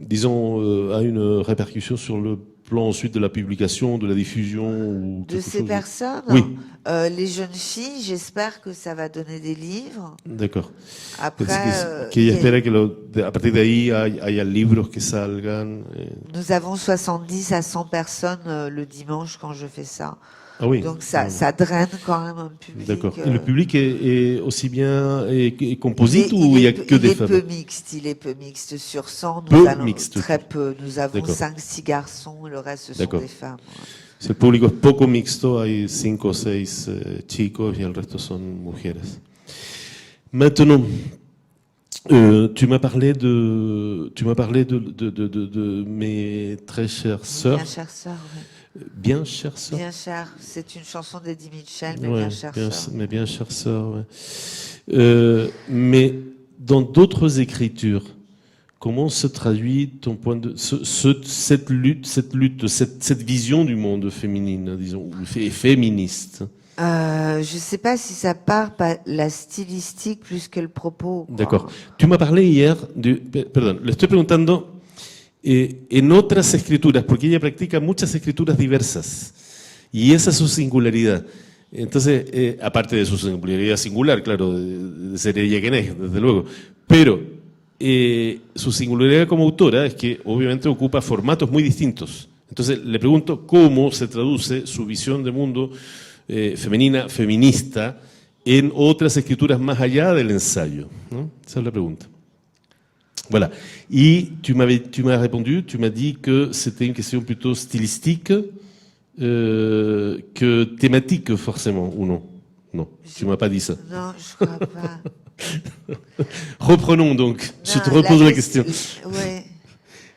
disons, a une répercussion sur le plan ensuite de la publication, de la diffusion ou De quelque ces chose? personnes, Oui. Les jeunes filles, j'espère que ça va donner des livres. D'accord. Après, Que ella espera que a partir de ahí haya libros que salgan. nous avons 70 à 100 personnes le dimanche quand je fais ça. Ah oui. Donc ça draine quand même un public. D'accord. Et le public est aussi bien est composite ou il y a que des femmes? Il est peu mixte. Sur 100, Peu mixte. très peu. Nous avons D'accord. 5-6 garçons et le reste ce sont D'accord. des femmes. Ouais. Si el público es poco mixto, hay 5 o 6 chicos y el resto son mujeres. Maintenant, tu m'as parlé de mes très chères sœurs. Bien chère sœur, oui. Bien chères sœurs. Bien chère. C'est une chanson d'Eddie Mitchell, mais Ouais, bien chère sœur. mais bien chères sœurs. Ouais. Mais dans d'autres écritures, comment se traduit ton point de cette lutte, cette vision du monde féminine, disons, féministe? Je ne sais pas si ça part par la stylistique plus que le propos. Quoi. D'accord. Tu m'as parlé hier perdón, le estoy preguntando en otras escrituras, porque ella practica muchas escrituras diversas y esa es su singularidad. Entonces, aparte de su singularidad singular, claro, de ser ella quien es, desde luego, pero su singularidad como autora es que obviamente ocupa formatos muy distintos. Entonces le pregunto cómo se traduce su visión de mundo femenina, feminista, en otras escrituras más allá del ensayo, ¿no? Esa es la pregunta. Voilà. Y tu m'as répondu, tu m'as dit que c'était une question plutôt stylistique que thématique forcément, ou non? Non, tu m'as pas dit ça. Non, je crois pas. Reprenons donc. Je te repose la question. Oui.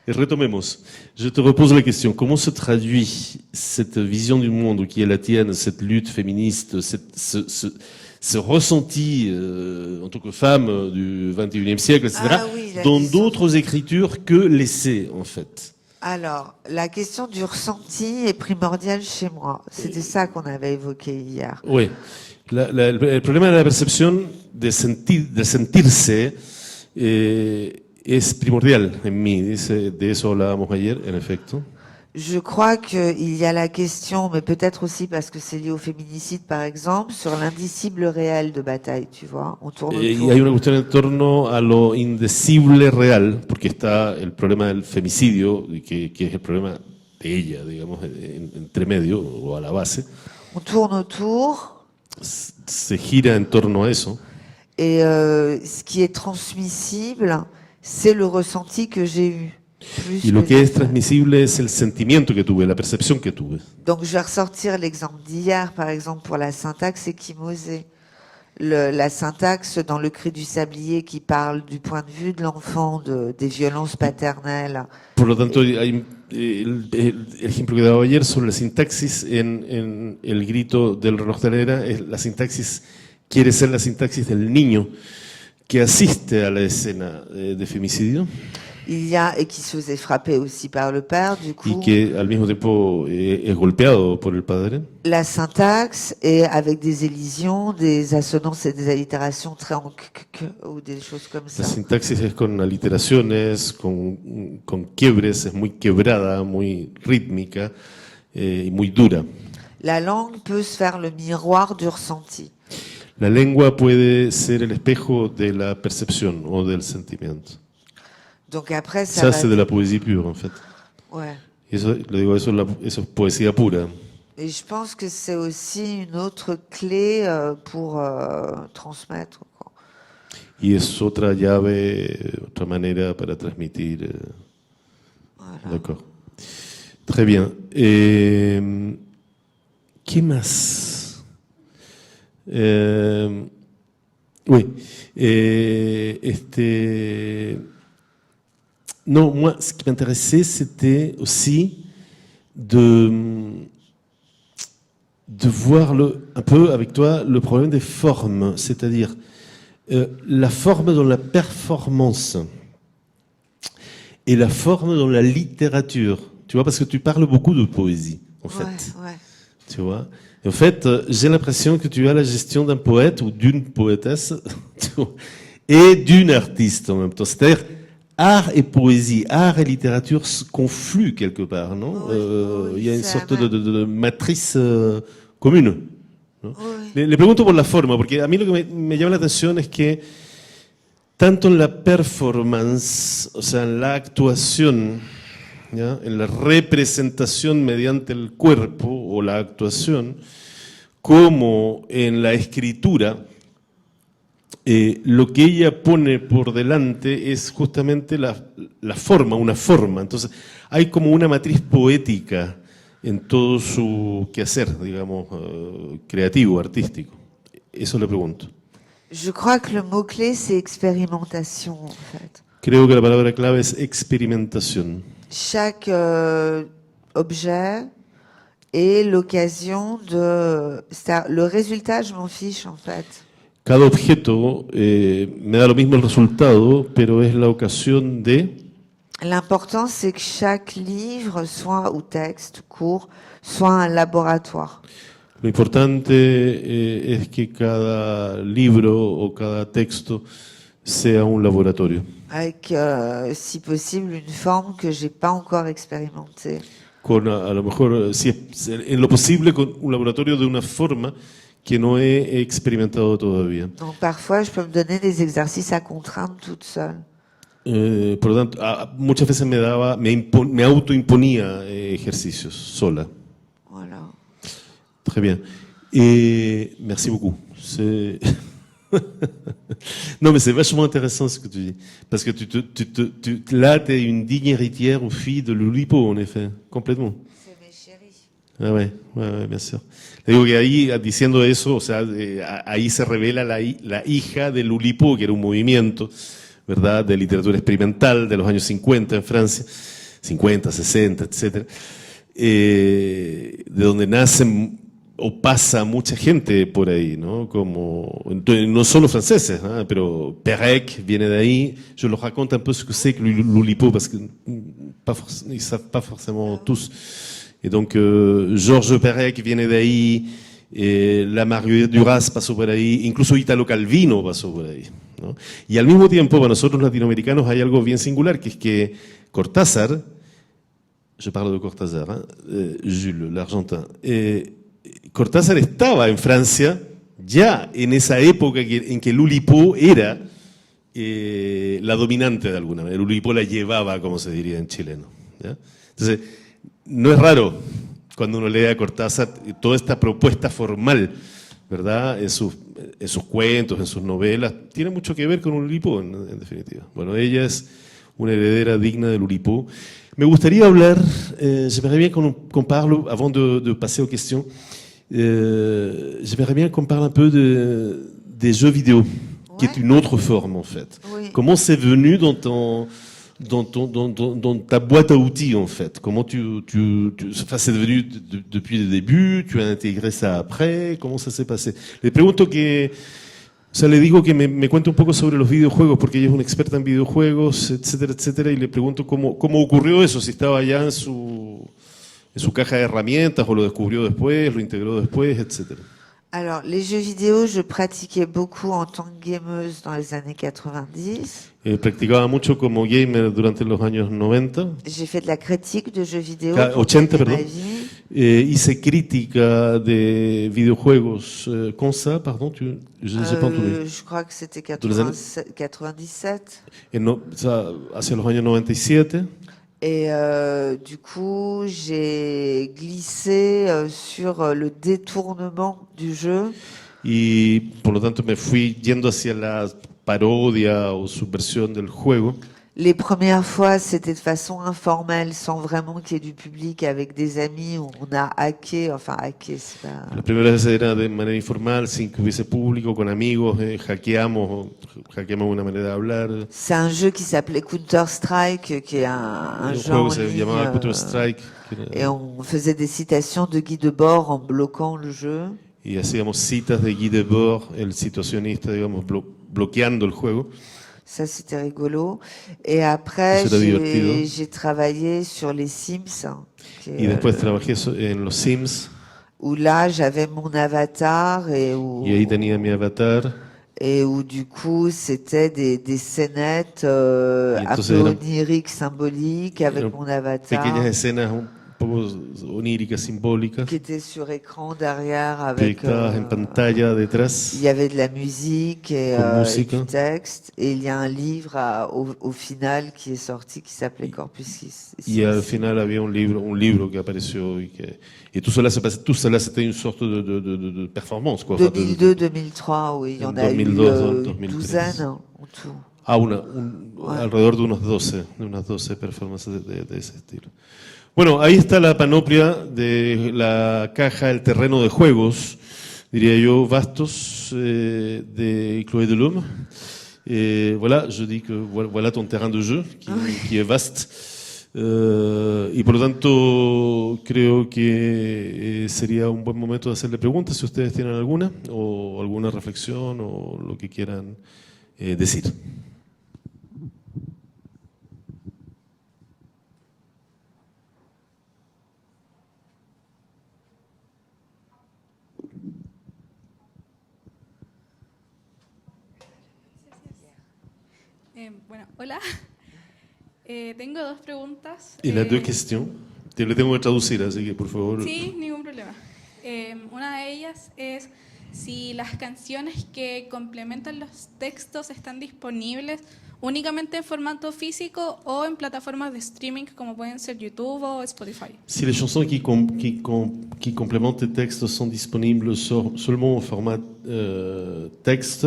Et retomemos. Je te repose la question. Comment se traduit cette vision du monde qui est la tienne, cette lutte féministe, ce ressenti en tant que femme du XXIe siècle, etc., dans d'autres écritures que l'essai, en fait? Alors, la question du ressenti est primordiale chez moi. C'était ça qu'on avait évoqué hier. Oui. El problema de la percepción de sentirse es primordial en mí. De eso hablábamos ayer, en efecto. Je crois qu'il y a la question, mais peut-être aussi parce que c'est lié au féminicide, par exemple, sur l'indicible réel de Bataille, tu vois. On tourne autour. Y hay una cuestión en torno a lo indecible real, porque está el problema del femicidio, que es el problema de ella, digamos, entre medio o a la base. On tourne autour. Se gira en torno a eso. Et ce qui est transmissible, c'est le ressenti que j'ai eu. plus Y lo que les es faits. transmisible es el sentimiento que tuve, la percepción que tuve. Donc je vais ressortir l'exemple d'hier, par exemple, pour la syntaxe échymosée. La syntaxe dans Le Cri du Sablier qui parle du point de vue de l'enfant, des violences paternelles. Por lo tanto, hay el ejemplo que daba ayer sobre la sintaxis en El grito del reloj de arena, la sintaxis quiere ser la sintaxis del niño que asiste a la escena de femicidio Et qui se faisait frapper aussi par le père, du y coup. que al mismo tiempo es golpeado por el padre. La syntaxe est avec des élisions, des assonances et des allitérations très en ou des choses comme ça. La sintaxis es con aliteraciones, con quiebres, es muy quebrada, muy rítmica y muy dura. La langue peut se faire le miroir du ressenti. La lengua puede ser el espejo de la percepción o del sentimiento. Donc après, ça Ça, va... c'est de la poésie pure, en fait. Ouais. Y eso, le digo, eso es poesía pura. Et je pense que c'est aussi une autre clé pour transmettre, quoi. Y es otra llave, otra manera para transmitir. Voilà. D'accord. Très bien. ¿Qué más? Oui. Non, moi, ce qui m'intéressait, c'était aussi de voir un peu avec toi le problème des formes, c'est-à-dire la forme dans la performance et la forme dans la littérature. Tu vois, parce que tu parles beaucoup de poésie, en fait. Ouais. Tu vois. Et en fait, j'ai l'impression que tu as la gestion d'un poète ou d'une poétesse et d'une artiste en même temps. C'est-à-dire, art et poésie, art et littérature se confluent quelque part, non? Oui, Il y a une c'est sorte vrai. de matrice commune, ¿no? Oui. Le pregunto por la forma, porque a mí lo que me llama la atención es que tanto en la performance, o sea, en la actuación, ¿ya? En la representación mediante el cuerpo o la actuación, como en la escritura, lo que ella pone por delante es justamente la forma, una forma. Entonces, hay como una matriz poética en todo su quehacer, digamos, creativo, artístico. Eso le pregunto. Je crois que le mot-clé, c'est expérimentation, en fait. Creo que la palabra clave es experimentación. Chaque objet est l'occasion de... Le résultat, je m'en fiche, en fait. Cada objeto me da lo mismo el resultado, pero es la ocasión de... L'important, c'est que chaque livre, soit ou texte, court, soit un laboratoire. Lo importante es que cada libro o cada texto sea un laboratorio. Avec, si possible, une forme que j'ai pas encore expérimentée. Con a lo mejor, si es, en lo posible, con un laboratorio de una forma que no he experimentado todavía. Donc parfois, je peux me donner des exercices à contraindre toute seule. Por lo tanto, muchas veces me autoimponía ejercicios sola. Voilà. Très bien. Merci beaucoup. Non, mais c'est vachement intéressant ce que tu dis. Parce que là, tu es une digne héritière aux filles de l'Oulipo, en effet. Complètement. C'est mes chéris. Ah ouais, bien sûr. Le digo que ahí, diciendo eso, o sea, ahí se revela la hija del Oulipo, que era un movimiento, ¿verdad?, de literatura experimental de los años 50 en Francia, 50, 60, etc. De donde nacen o pasa mucha gente por ahí, ¿no? Como, no solo franceses, ¿no? Pero Perec viene de ahí. Je leur raconte un peu ce que c'est que l'Oulipo, parce que ils savent pas forcément tous. Et donc, Georges Perec viene de ahí, la Marguerite Duras pasó por ahí, incluso Italo Calvino pasó por ahí, ¿no? Y al mismo tiempo, para nosotros latinoamericanos hay algo bien singular, que es que Cortázar, je parle de Cortázar, Jules, l'Argentin, Cortázar estaba en Francia ya en esa época en que el Oulipo era la dominante de alguna manera. El Oulipo la llevaba, como se diría en chileno, ¿ya? Entonces, no es raro cuando uno lee a Cortázar toda esta propuesta formal, ¿verdad? En sus cuentos, en sus novelas, tiene mucho que ver con Oulipo, en definitiva. Bueno, ella es una heredera digna del Oulipo. Me gustaría hablar, j'aimerais bien qu'on parle, avant de passer aux questions, j'aimerais bien qu'on parle un peu des jeux vidéo, qui est une autre forme en fait. Oui. Comment c'est venu dans ta boîte à outils en fait? Comment enfin, c'est devenu depuis le début? Tu as intégré ça après? Comment ça s'est passé? Le pregunto que, o sea, le digo que me cuente un poco sobre los videojuegos, porque ella es una experta en videojuegos, etcétera, etcétera, y le pregunto cómo ocurrió eso, si estaba ya en su caja de herramientas o lo descubrió después, lo integró después, etcétera. Alors, les jeux vidéo, je pratiquais beaucoup en tant que gameuse dans les années 90. Practicaba mucho como gamer durante los años 90. J'ai fait de la critique de jeux vidéo. 80, pour gagner perdón. ma vie. Hice crítica de videojuegos con ça, pardon, je n'ai pas entendu. Je crois que c'était Dans les années- 97. Ça, hacia los años 97. Et du coup, j'ai glissé sur le détournement du jeu. Y por lo tanto me fui yendo hacia la parodia o subversión del juego. Les premières fois, c'était de façon informelle, sans vraiment qu'il y ait du public, avec des amis, où on a hacké, enfin hacké, c'est pas... Las primeras veces era de manera informal, sin que hubiese público, con amigos, hackeamos una manera de hablar. C'est un jeu qui s'appelait Counter-Strike, qui est un Un jeu juego en que se ligne, llamaba Counter-Strike. et on faisait des citations de Guy Debord en bloquant le jeu. Y hacíamos citas de Guy Debord, el situacionista, digamos, bloqueando el juego. Ça, c'était rigolo. Et après, Eso era divertido. j'ai travaillé sur les Sims, qui est, Y después trabajé en los Sims, où là, j'avais mon avatar et où, y ahí tenía mi avatar. et où du coup, c'était des scénettes Y un entonces peu eran- oniriques, symboliques, avec eran mon avatar, Pequeñas escenas un poco oníricas, simbólicas, qui était sur écran derrière avec... proyectadas en pantalla detrás. il y avait de la musique et, Con et música. du texte. Et il y a un livre au final qui est sorti qui s'appelait Corpus 6. Y al final había un libro que apareció y tout cela c'était une sorte de performance quoi. Enfin, 2002-2003, oui, il y en a eu 2002, 2013. douzaine en tout. Alrededor de unas 12 performances de ese estilo. Bueno, ahí está la panoplia de la caja, el terreno de juegos, diría yo, vastos de Chloé Delhomme. Voilà, je dis que voilà ton terrain de jeu qui est vaste. Y por lo tanto, creo que sería un buen momento de hacerle preguntas si ustedes tienen alguna, o alguna reflexión, o lo que quieran decir. Bueno, hola. Tengo dos preguntas. Y las dos questions, te lo tengo que traducir, así que por favor. Sí, ningún problema. Una de ellas es si las canciones que complementan los textos están disponibles únicamente en formato físico o en plataformas de streaming como pueden ser YouTube o Spotify. Si les chansons qui complémentent les textes sont disponibles seulement au format texte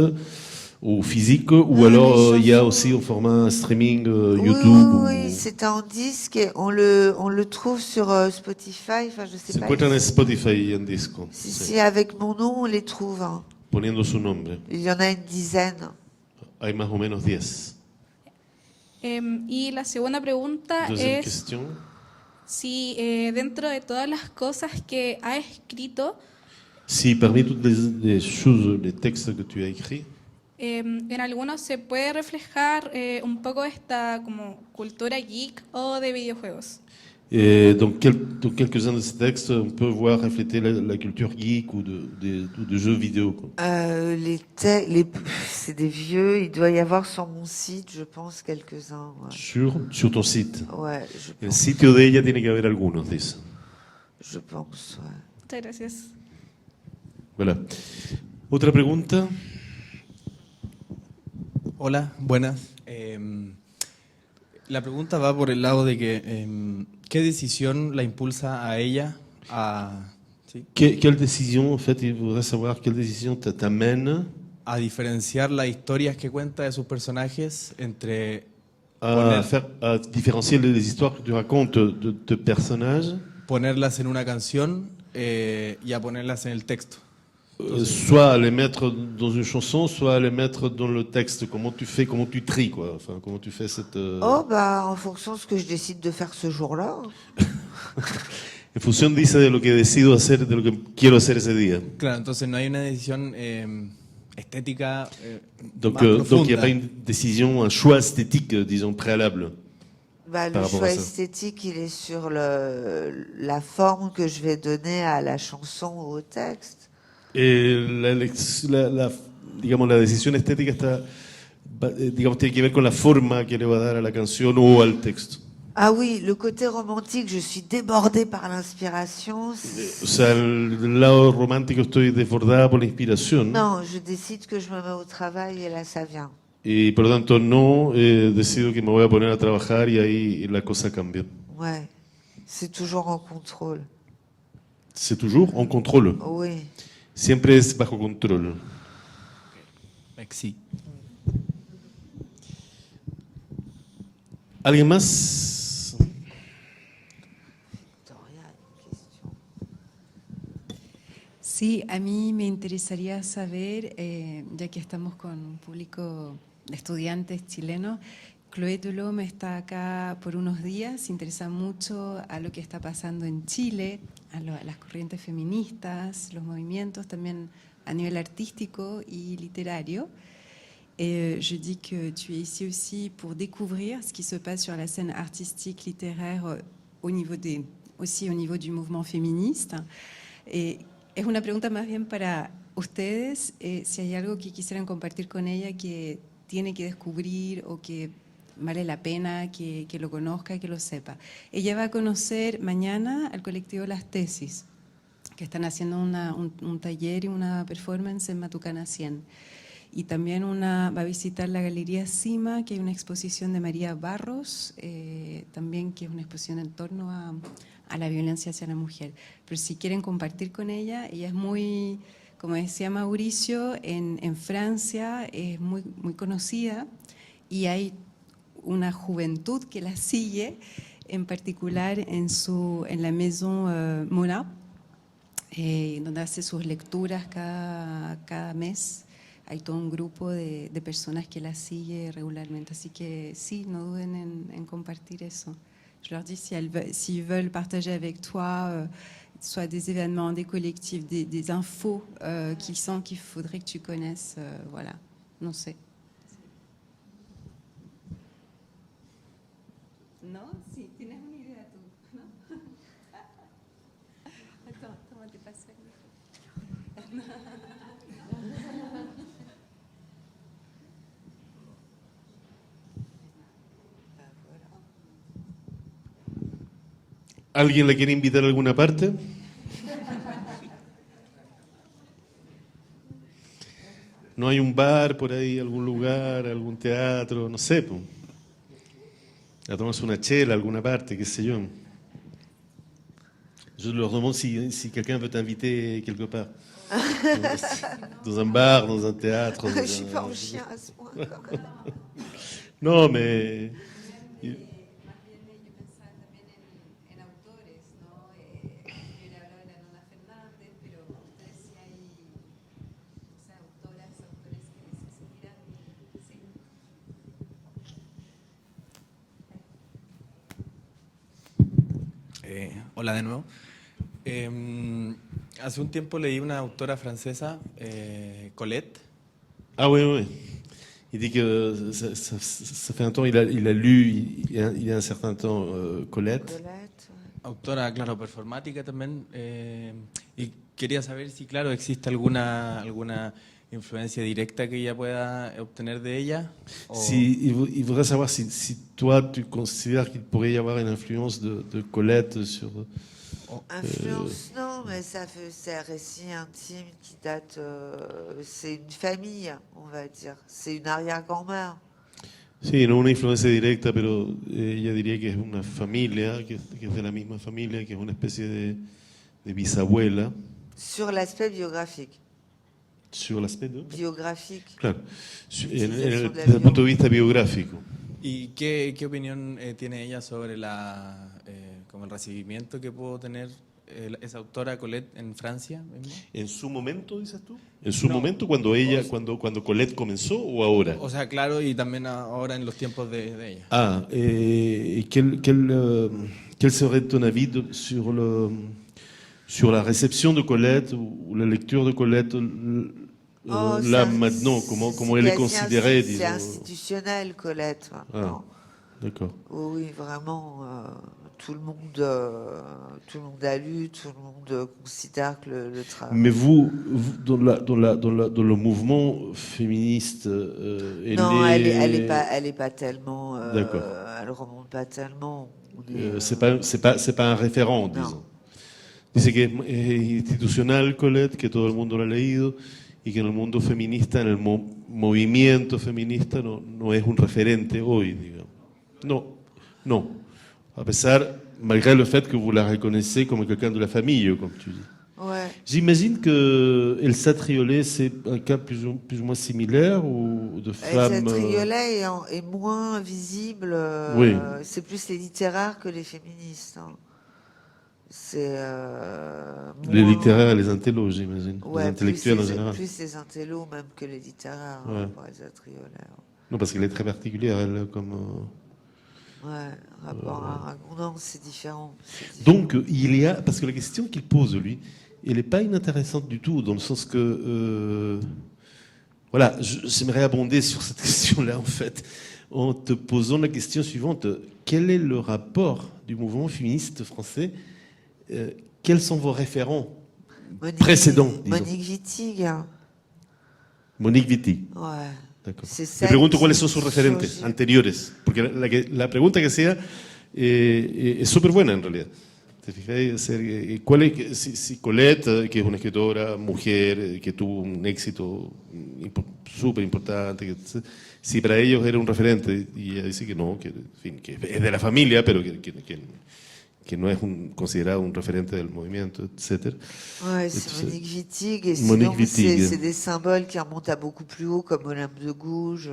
ou physique, ou alors il y a aussi au format streaming YouTube. Oui, c'est en disque et on le trouve sur Spotify, enfin je sais Se pas. encuentran en Spotify en disco. Si, avec mon nom, on les trouve. Hein. Poniendo su nombre. Il y en a une dizaine. Hay más o menos 10. Y la segunda pregunta Deuxième es question. si dentro de todas las cosas que ha escrito, Si parmi toutes les choses, les textes que tu as écrits, en algunos se puede reflejar un poco esta como cultura geek o de videojuegos. dans quelques-uns de ces textes, on peut voir refléter la culture geek ou de jeux vidéo. Quoi. C'est des vieux, il doit y avoir sur mon site, je pense, quelques-uns. Ouais. Sur ton site. Ouais, je El pense. sitio de ella tiene que haber algunos de esos. Je pense, ouais. Muchas gracias. Voilà. Otra pregunta. Hola, buenas. La pregunta va por el lado de que ¿qué decisión la impulsa a ella ¿sí? Quelle décision, en fait, il voudrait savoir quelle décision t'amène a diferenciar las historias que cuenta de sus personajes entre à différencier les histoires que tu racontes de personnages, ponerlas en una canción y a ponerlas en el texto. soit à les mettre dans une chanson, soit à les mettre dans le texte. Comment tu fais, comment tu tries, quoi. Enfin, comment tu fais cette... Oh, bah, en fonction de ce que je décide de faire ce jour-là. En función, dice, de lo que decido hacer, de lo que quiero hacer ese día. Claro, entonces no hay una decisión estética Donc, más il n'y profunda. a pas une décision, un choix esthétique, disons, préalable. Bah, le Par rapport choix à ça. esthétique, il est sur la forme que je vais donner à la chanson ou au texte. Et digamos, la decisión estética está, digamos, tiene que ver con la forma que le va a dar a la canción o al texto. Ah oui, le côté romantique, je suis débordée par l'inspiration. O sea, el lado romántico estoy desbordada por la inspiración. Non, je décide que je me mets au travail et là, ça vient. Y por lo tanto no decido que me voy a poner a trabajar y ahí la cosa cambia. Ouais, c'est toujours en contrôle. C'est toujours en contrôle. Oui. Siempre es bajo control. Sí. ¿Alguien más? Victoria, une question. Sí, a mí me interesaría saber, ya que estamos con un público de estudiantes chilenos, Chloé Delhomme está acá por unos días, se interesa mucho a lo que está pasando en Chile, a las corrientes feministas, los movimientos también a nivel artístico y littérario. Je dis que tu es ici aussi pour découvrir ce qui se passe sur la scène artistique, littéraire, aussi au niveau du mouvement féministe. Es una pregunta más bien para ustedes, si hay algo que quisieran compartir con ella que tiene que descubrir o que vale la pena que lo conozca, que lo sepa. Ella va a conocer mañana al colectivo Las Tesis, que están haciendo un taller y una performance en Matucana 100. Y también va a visitar la Galería Cima, que hay una exposición de María Barros, también que es una exposición en torno a la violencia hacia la mujer. Pero si quieren compartir con ella es muy, como decía Mauricio, en Francia es muy, muy conocida y hay una juventud que la sigue, en particular en la Maison Mona, donde hace sus lecturas cada mes. Hay todo un grupo de personas que la sigue regularmente. Así que sí, no duden en compartir eso. Je leur dis s'ils veulent partager avec toi, soit des événements, des collectifs, des infos qu'ils sentent qu'il faudrait que tu connaisses. Voilà, no sé. ¿No? Sí, tienes una idea tú, ¿no? Toma, te paso el ¿Alguien la quiere invitar a alguna parte? ¿No hay un bar por ahí, algún lugar, algún teatro, no sé, pues? A tomarse una chela, alguna parte, qué sé yo. Je leur demande si quelqu'un veut t'inviter quelque part. Dans un bar, dans un théâtre. Je suis pas en chien à ce point. Non, mais... Hola de nuevo. Hace un tiempo leí una autora francesa, Colette. Ah oui, oui. Il dit que ça fait un temps, il a lu il y a un certain temps Colette. Colette, ouais. Autora, claro, performática también. Y quería saber si, claro, existe alguna influencia directa que ella pueda obtener de ella. Il voudrait savoir si toi, tu considères qu'il pourrait y avoir une influence de Colette sur... Influence, non, mais c'est un récit intime qui date... c'est une famille, on va dire. C'est une arrière-grand-mère. Sí, no una influencia directa, pero ella diría que es una familia, que es de la misma familia, que es una especie de bisabuela. Sur l'aspect biographique. Sur l'aspect de... Biographique. Claro, L'utilisation de la desde el punto de bio. vista biográfico. ¿Y qué opinión tiene ella sobre como el recibimiento que pudo tener esa autora Colette en Francia mismo? ¿En su momento, dices tú? ¿En su momento cuando Colette comenzó o ahora? O sea, claro, y también ahora en los tiempos de ella. Ah, et quel serait ton avis sur la réception de Colette ou la lecture de Colette là maintenant, comment elle est considérée, C'est disons. institutionnel, Colette. Ah, d'accord. Oui, vraiment, tout le monde a lu, tout le monde considère que le travail. Mais vous dans le mouvement féministe, Non, elle est pas tellement. D'accord. Elle remonte pas tellement. C'est pas un référent, disons. Dice que es institucional, Colette, que todo el mundo lo ha leído y que en el mundo feminista, en el movimiento feminista, no es un referente hoy, digamos. No. A pesar, malgré le fait que vous la reconnaissez comme quelqu'un de la famille, comme tu dis. Ouais. J'imagine que Elsa Triolet, c'est un cas plus ou moins similaire ou de femme. Elsa Triolet est moins visible. Oui. C'est plus les littéraires que les féministes. Hein. C'est les littéraires et les intellos, j'imagine. Ouais, les intellectuels en général. Plus les intellos même que les littéraires, ouais. Pour Elsa Triolet. Non, parce qu'elle est très particulière, elle, comme... Ouais, rapport à Ragondin, c'est différent. Donc, il y a... Parce que la question qu'il pose, lui, elle n'est pas inintéressante du tout, dans le sens que... Voilà, j'aimerais abonder sur cette question-là, en fait, en te posant la question suivante. Quel est le rapport du mouvement féministe français? Quels sont vos référents précédents, disons? Monique Wittig. Monique Wittig. Ouais. D'accord. Me pregunto cuáles son sus referentes anteriores, porque la pregunta que sea es súper buena en realidad. ¿Te fijáis? ¿Cuál es, si Colette, que es una escritora mujer, que tuvo un éxito súper importante, si para ellos era un referente, y ella dice que no, que, en fin, que es de la familia, pero que no es considerado un referente del movimiento, etc. Ouais, c'est Monique Wittig, et sinon c'est des symboles qui remontent à beaucoup plus haut, comme Olympe de Gouges.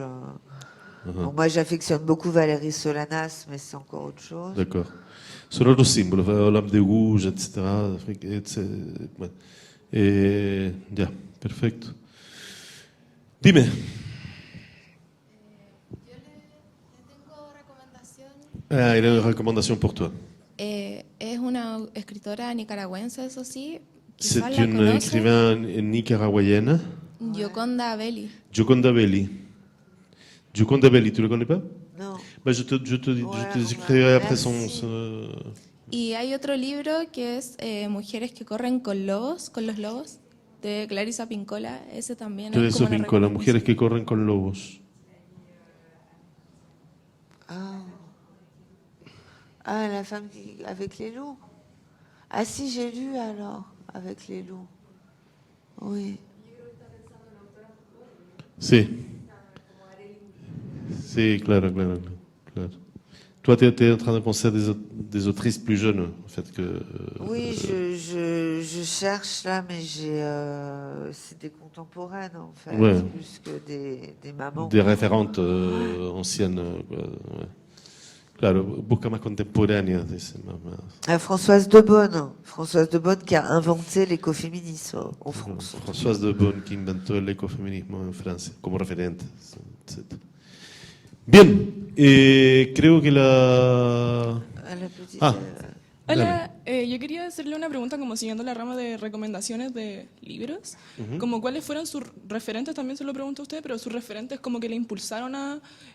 Donc moi j'affectionne beaucoup Valérie Solanas, mais c'est encore autre chose. D'accord. Son otros símbolos, Olympe de Gouges, etc. Ya, perfecto. Dime. Yo le tengo recomendación. Ah, il y a une recommandation pour toi. Es una escritora nicaragüense, eso sí. C'est quizás la une conoce. écrivaine nicaraguayenne. Gioconda Belli. Gioconda Belli. Gioconda Belli, tu la connais pas? Non. Bah, je te écrirai après son... Y hay otro libro que es Mujeres que corren con los lobos, de Clarisa Pincola. Ese también es Clarissa como una Pincola, recomendación. Mujeres que corren con lobos. Ah, la femme avec les loups. Ah si, j'ai lu alors, avec les loups. Oui. Sí. Sí, claro. Toi, tu es en train de penser à des autrices plus jeunes, en fait, que... Oui, je cherche là, mais c'est des contemporaines, en fait, Ouais. plus que des mamans. Des référentes anciennes. Ouais. Claro, busca más contemporáneas, dice mamá. Françoise de Bonne qui a inventé l'écoféminisme en France. Françoise de Bonne, qui inventó el ecofeminismo en Francia, como referente, etc. Bien, creo que la... Hola, yo quería hacerle una pregunta como siguiendo la rama de recomendaciones de libros, como cuáles fueron sus referentes, también se lo pregunto a usted, pero sus referentes como que le impulsaron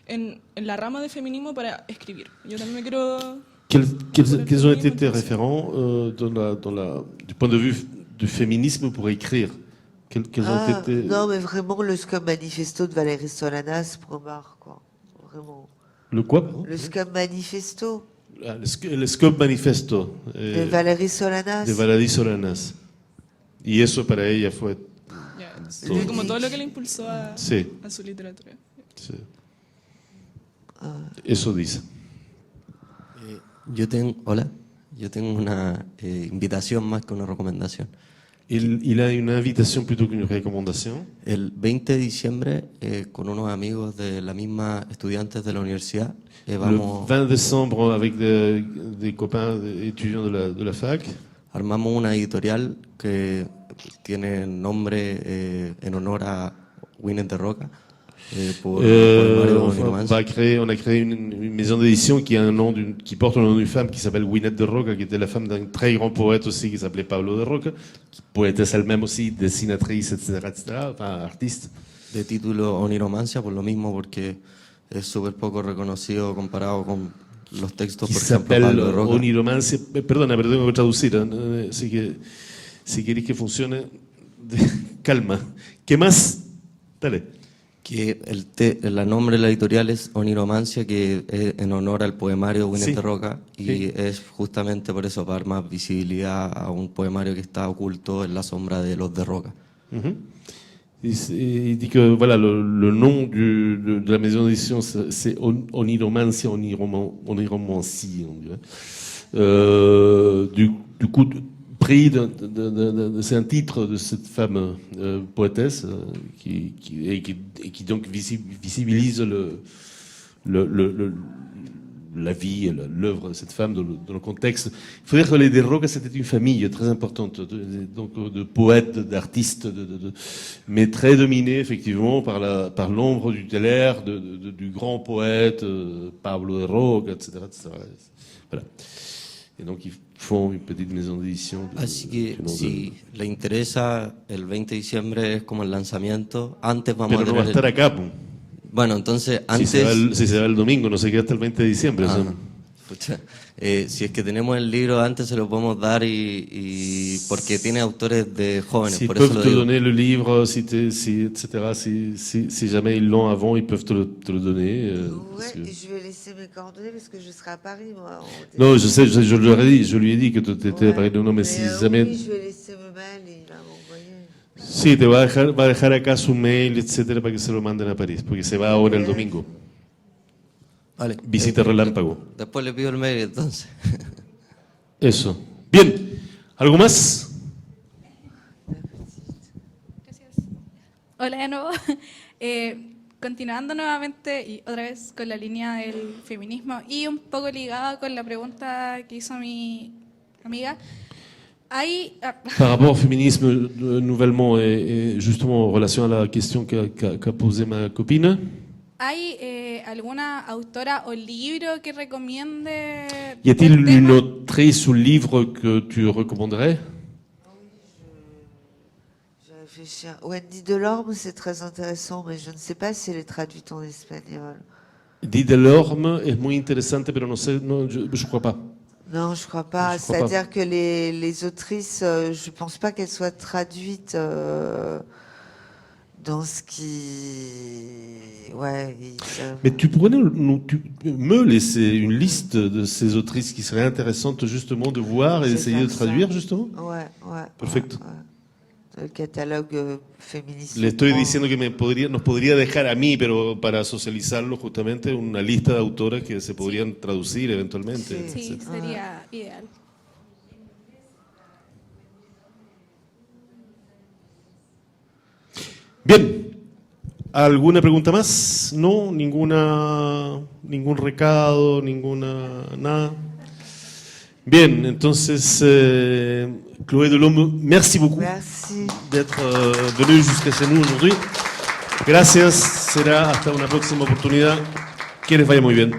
en la rama de feminismo para escribir. Yo también me quiero... Quels ont été tes référents du point de vue du féminisme pour écrire? Quels ont été... Non, mais vraiment le Scum Manifesto de Valérie Solanas, Promar, quoi. Vraiment. Le quoi, pardon? Le Scum Manifesto. Ah, le Scope Manifesto. De Valérie Solanas. De Valérie Solanas. Y eso para ella fue... Fue como todo lo que le impulsó a su literatura. Sí. Eso dice. Yo tengo una invitación más que una recomendación. Il a une invitation plutôt qu'une recommandation. El 20 de diciembre, con unos amigos de la misma estudiantes de la universidad, Le vamos, 20 décembre, avec des copains étudiants de la fac, armamos una editorial que tiene nombre en honor a Winnet de Roca, por Mario Oniromancia. on a créé une maison d'édition qui a un nom qui porte le nom d'une femme qui s'appelle Winnet de Roca, qui était la femme d'un très grand poète aussi qui s'appelait Pablo de Roca, poétesse elle-même aussi, dessinatrice, etc., enfin artiste. De título Oniromancia, por lo mismo, porque es súper poco reconocido comparado con los textos, Qui por ejemplo, s'appelle Pablo de Roca. Oniromancia. Perdona, pero tengo que traducir. Si queréis que funcione, calma. ¿Qué más? Dale. Que el nombre de la editorial es Oniromancia, que es en honor al poemario Winnet Sí. de Roca, y Sí. es justamente por eso, para dar más visibilidad a un poemario que está oculto en la sombra de los de Roca. Il dit que voilà, le nom de la maison d'édition, c'est Oniromancia, Oniromancie, on dirait. Du coup, pris c'est un titre de cette femme poétesse qui donc visibilise la vie et l'œuvre de cette femme dans le contexte. Il faut dire que les de Roca, c'était une famille très importante, donc de poètes, d'artistes, mais très dominée effectivement par l'ombre tutélaire du grand poète Pablo de Roca, etc., etc. Voilà. Et donc ils font une petite maison d'édition. Así que si le interesa, el 20 de diciembre es como el lanzamiento. Antes vamos Pero a no va a tener... estar acá. Pues. Bueno, entonces Si antes... se va el domingo, no se queda hasta el 20 de diciembre. Ah, o sea. pucha. Si es que tenemos el libro antes se lo podemos dar y porque tiene autores de jóvenes, S'ils por eso peuvent lo te digo. donner le livre, etc., si jamais ils l'ont avant, ils peuvent te le donner. Parce que- Ouais, je vais laisser mes coordonnées parce que je serai à Paris, moi. Non, je sais, je lui ai dit que tu étais à Paris. Non, mais si jamais... Oui, je vais laisser mes mails et il va m'envoyer. Sí, te va a dejar acá su mail, etcétera, para que se lo manden a París, porque se va ahora el domingo. Vale. Visita relámpago. Después le pido el mail entonces. Eso. Bien. ¿Algo más? Hola de nuevo. Continuando nuevamente y otra vez con la línea del feminismo y un poco ligada con la pregunta que hizo mi amiga. Hay, Par rapport au féminisme, nouvellement, et justement en relation à la question qu'a posée ma copine, ¿hay alguna autora o libro que recomiende? y a-t-il del une tema? autrice ou livre que tu recommanderais? Je réfléchis. Wendy Delorme, c'est très intéressant, mais je ne sais pas si elle est traduite en espagnol. Di Delorme es muy interesante, pero no sé, no, je crois pas. Non, je crois pas. Je crois pas. C'est-à-dire que les autrices, je pense pas qu'elles soient traduites dans ce qui... Ouais. Mais tu pourrais me laisser une liste de ces autrices qui seraient intéressantes justement de voir et Je vais d'essayer de faire ça. traduire justement? Ouais. Perfecto. Ouais. El catalogue féministe. Le estoy diciendo que nos podría dejar a mí, pero para socializarlo justamente, una lista de autoras que se podrían traducir eventualmente. Sí. Sí, etc. sería ideal. Bien. ¿Alguna pregunta más? No, ningún recado, nada. Bien, entonces, Chloé Delhomme, merci beaucoup Merci. d'être venu jusqu'à chez nous aujourd'hui. Gracias, será hasta una próxima oportunidad. Que les vaya muy bien.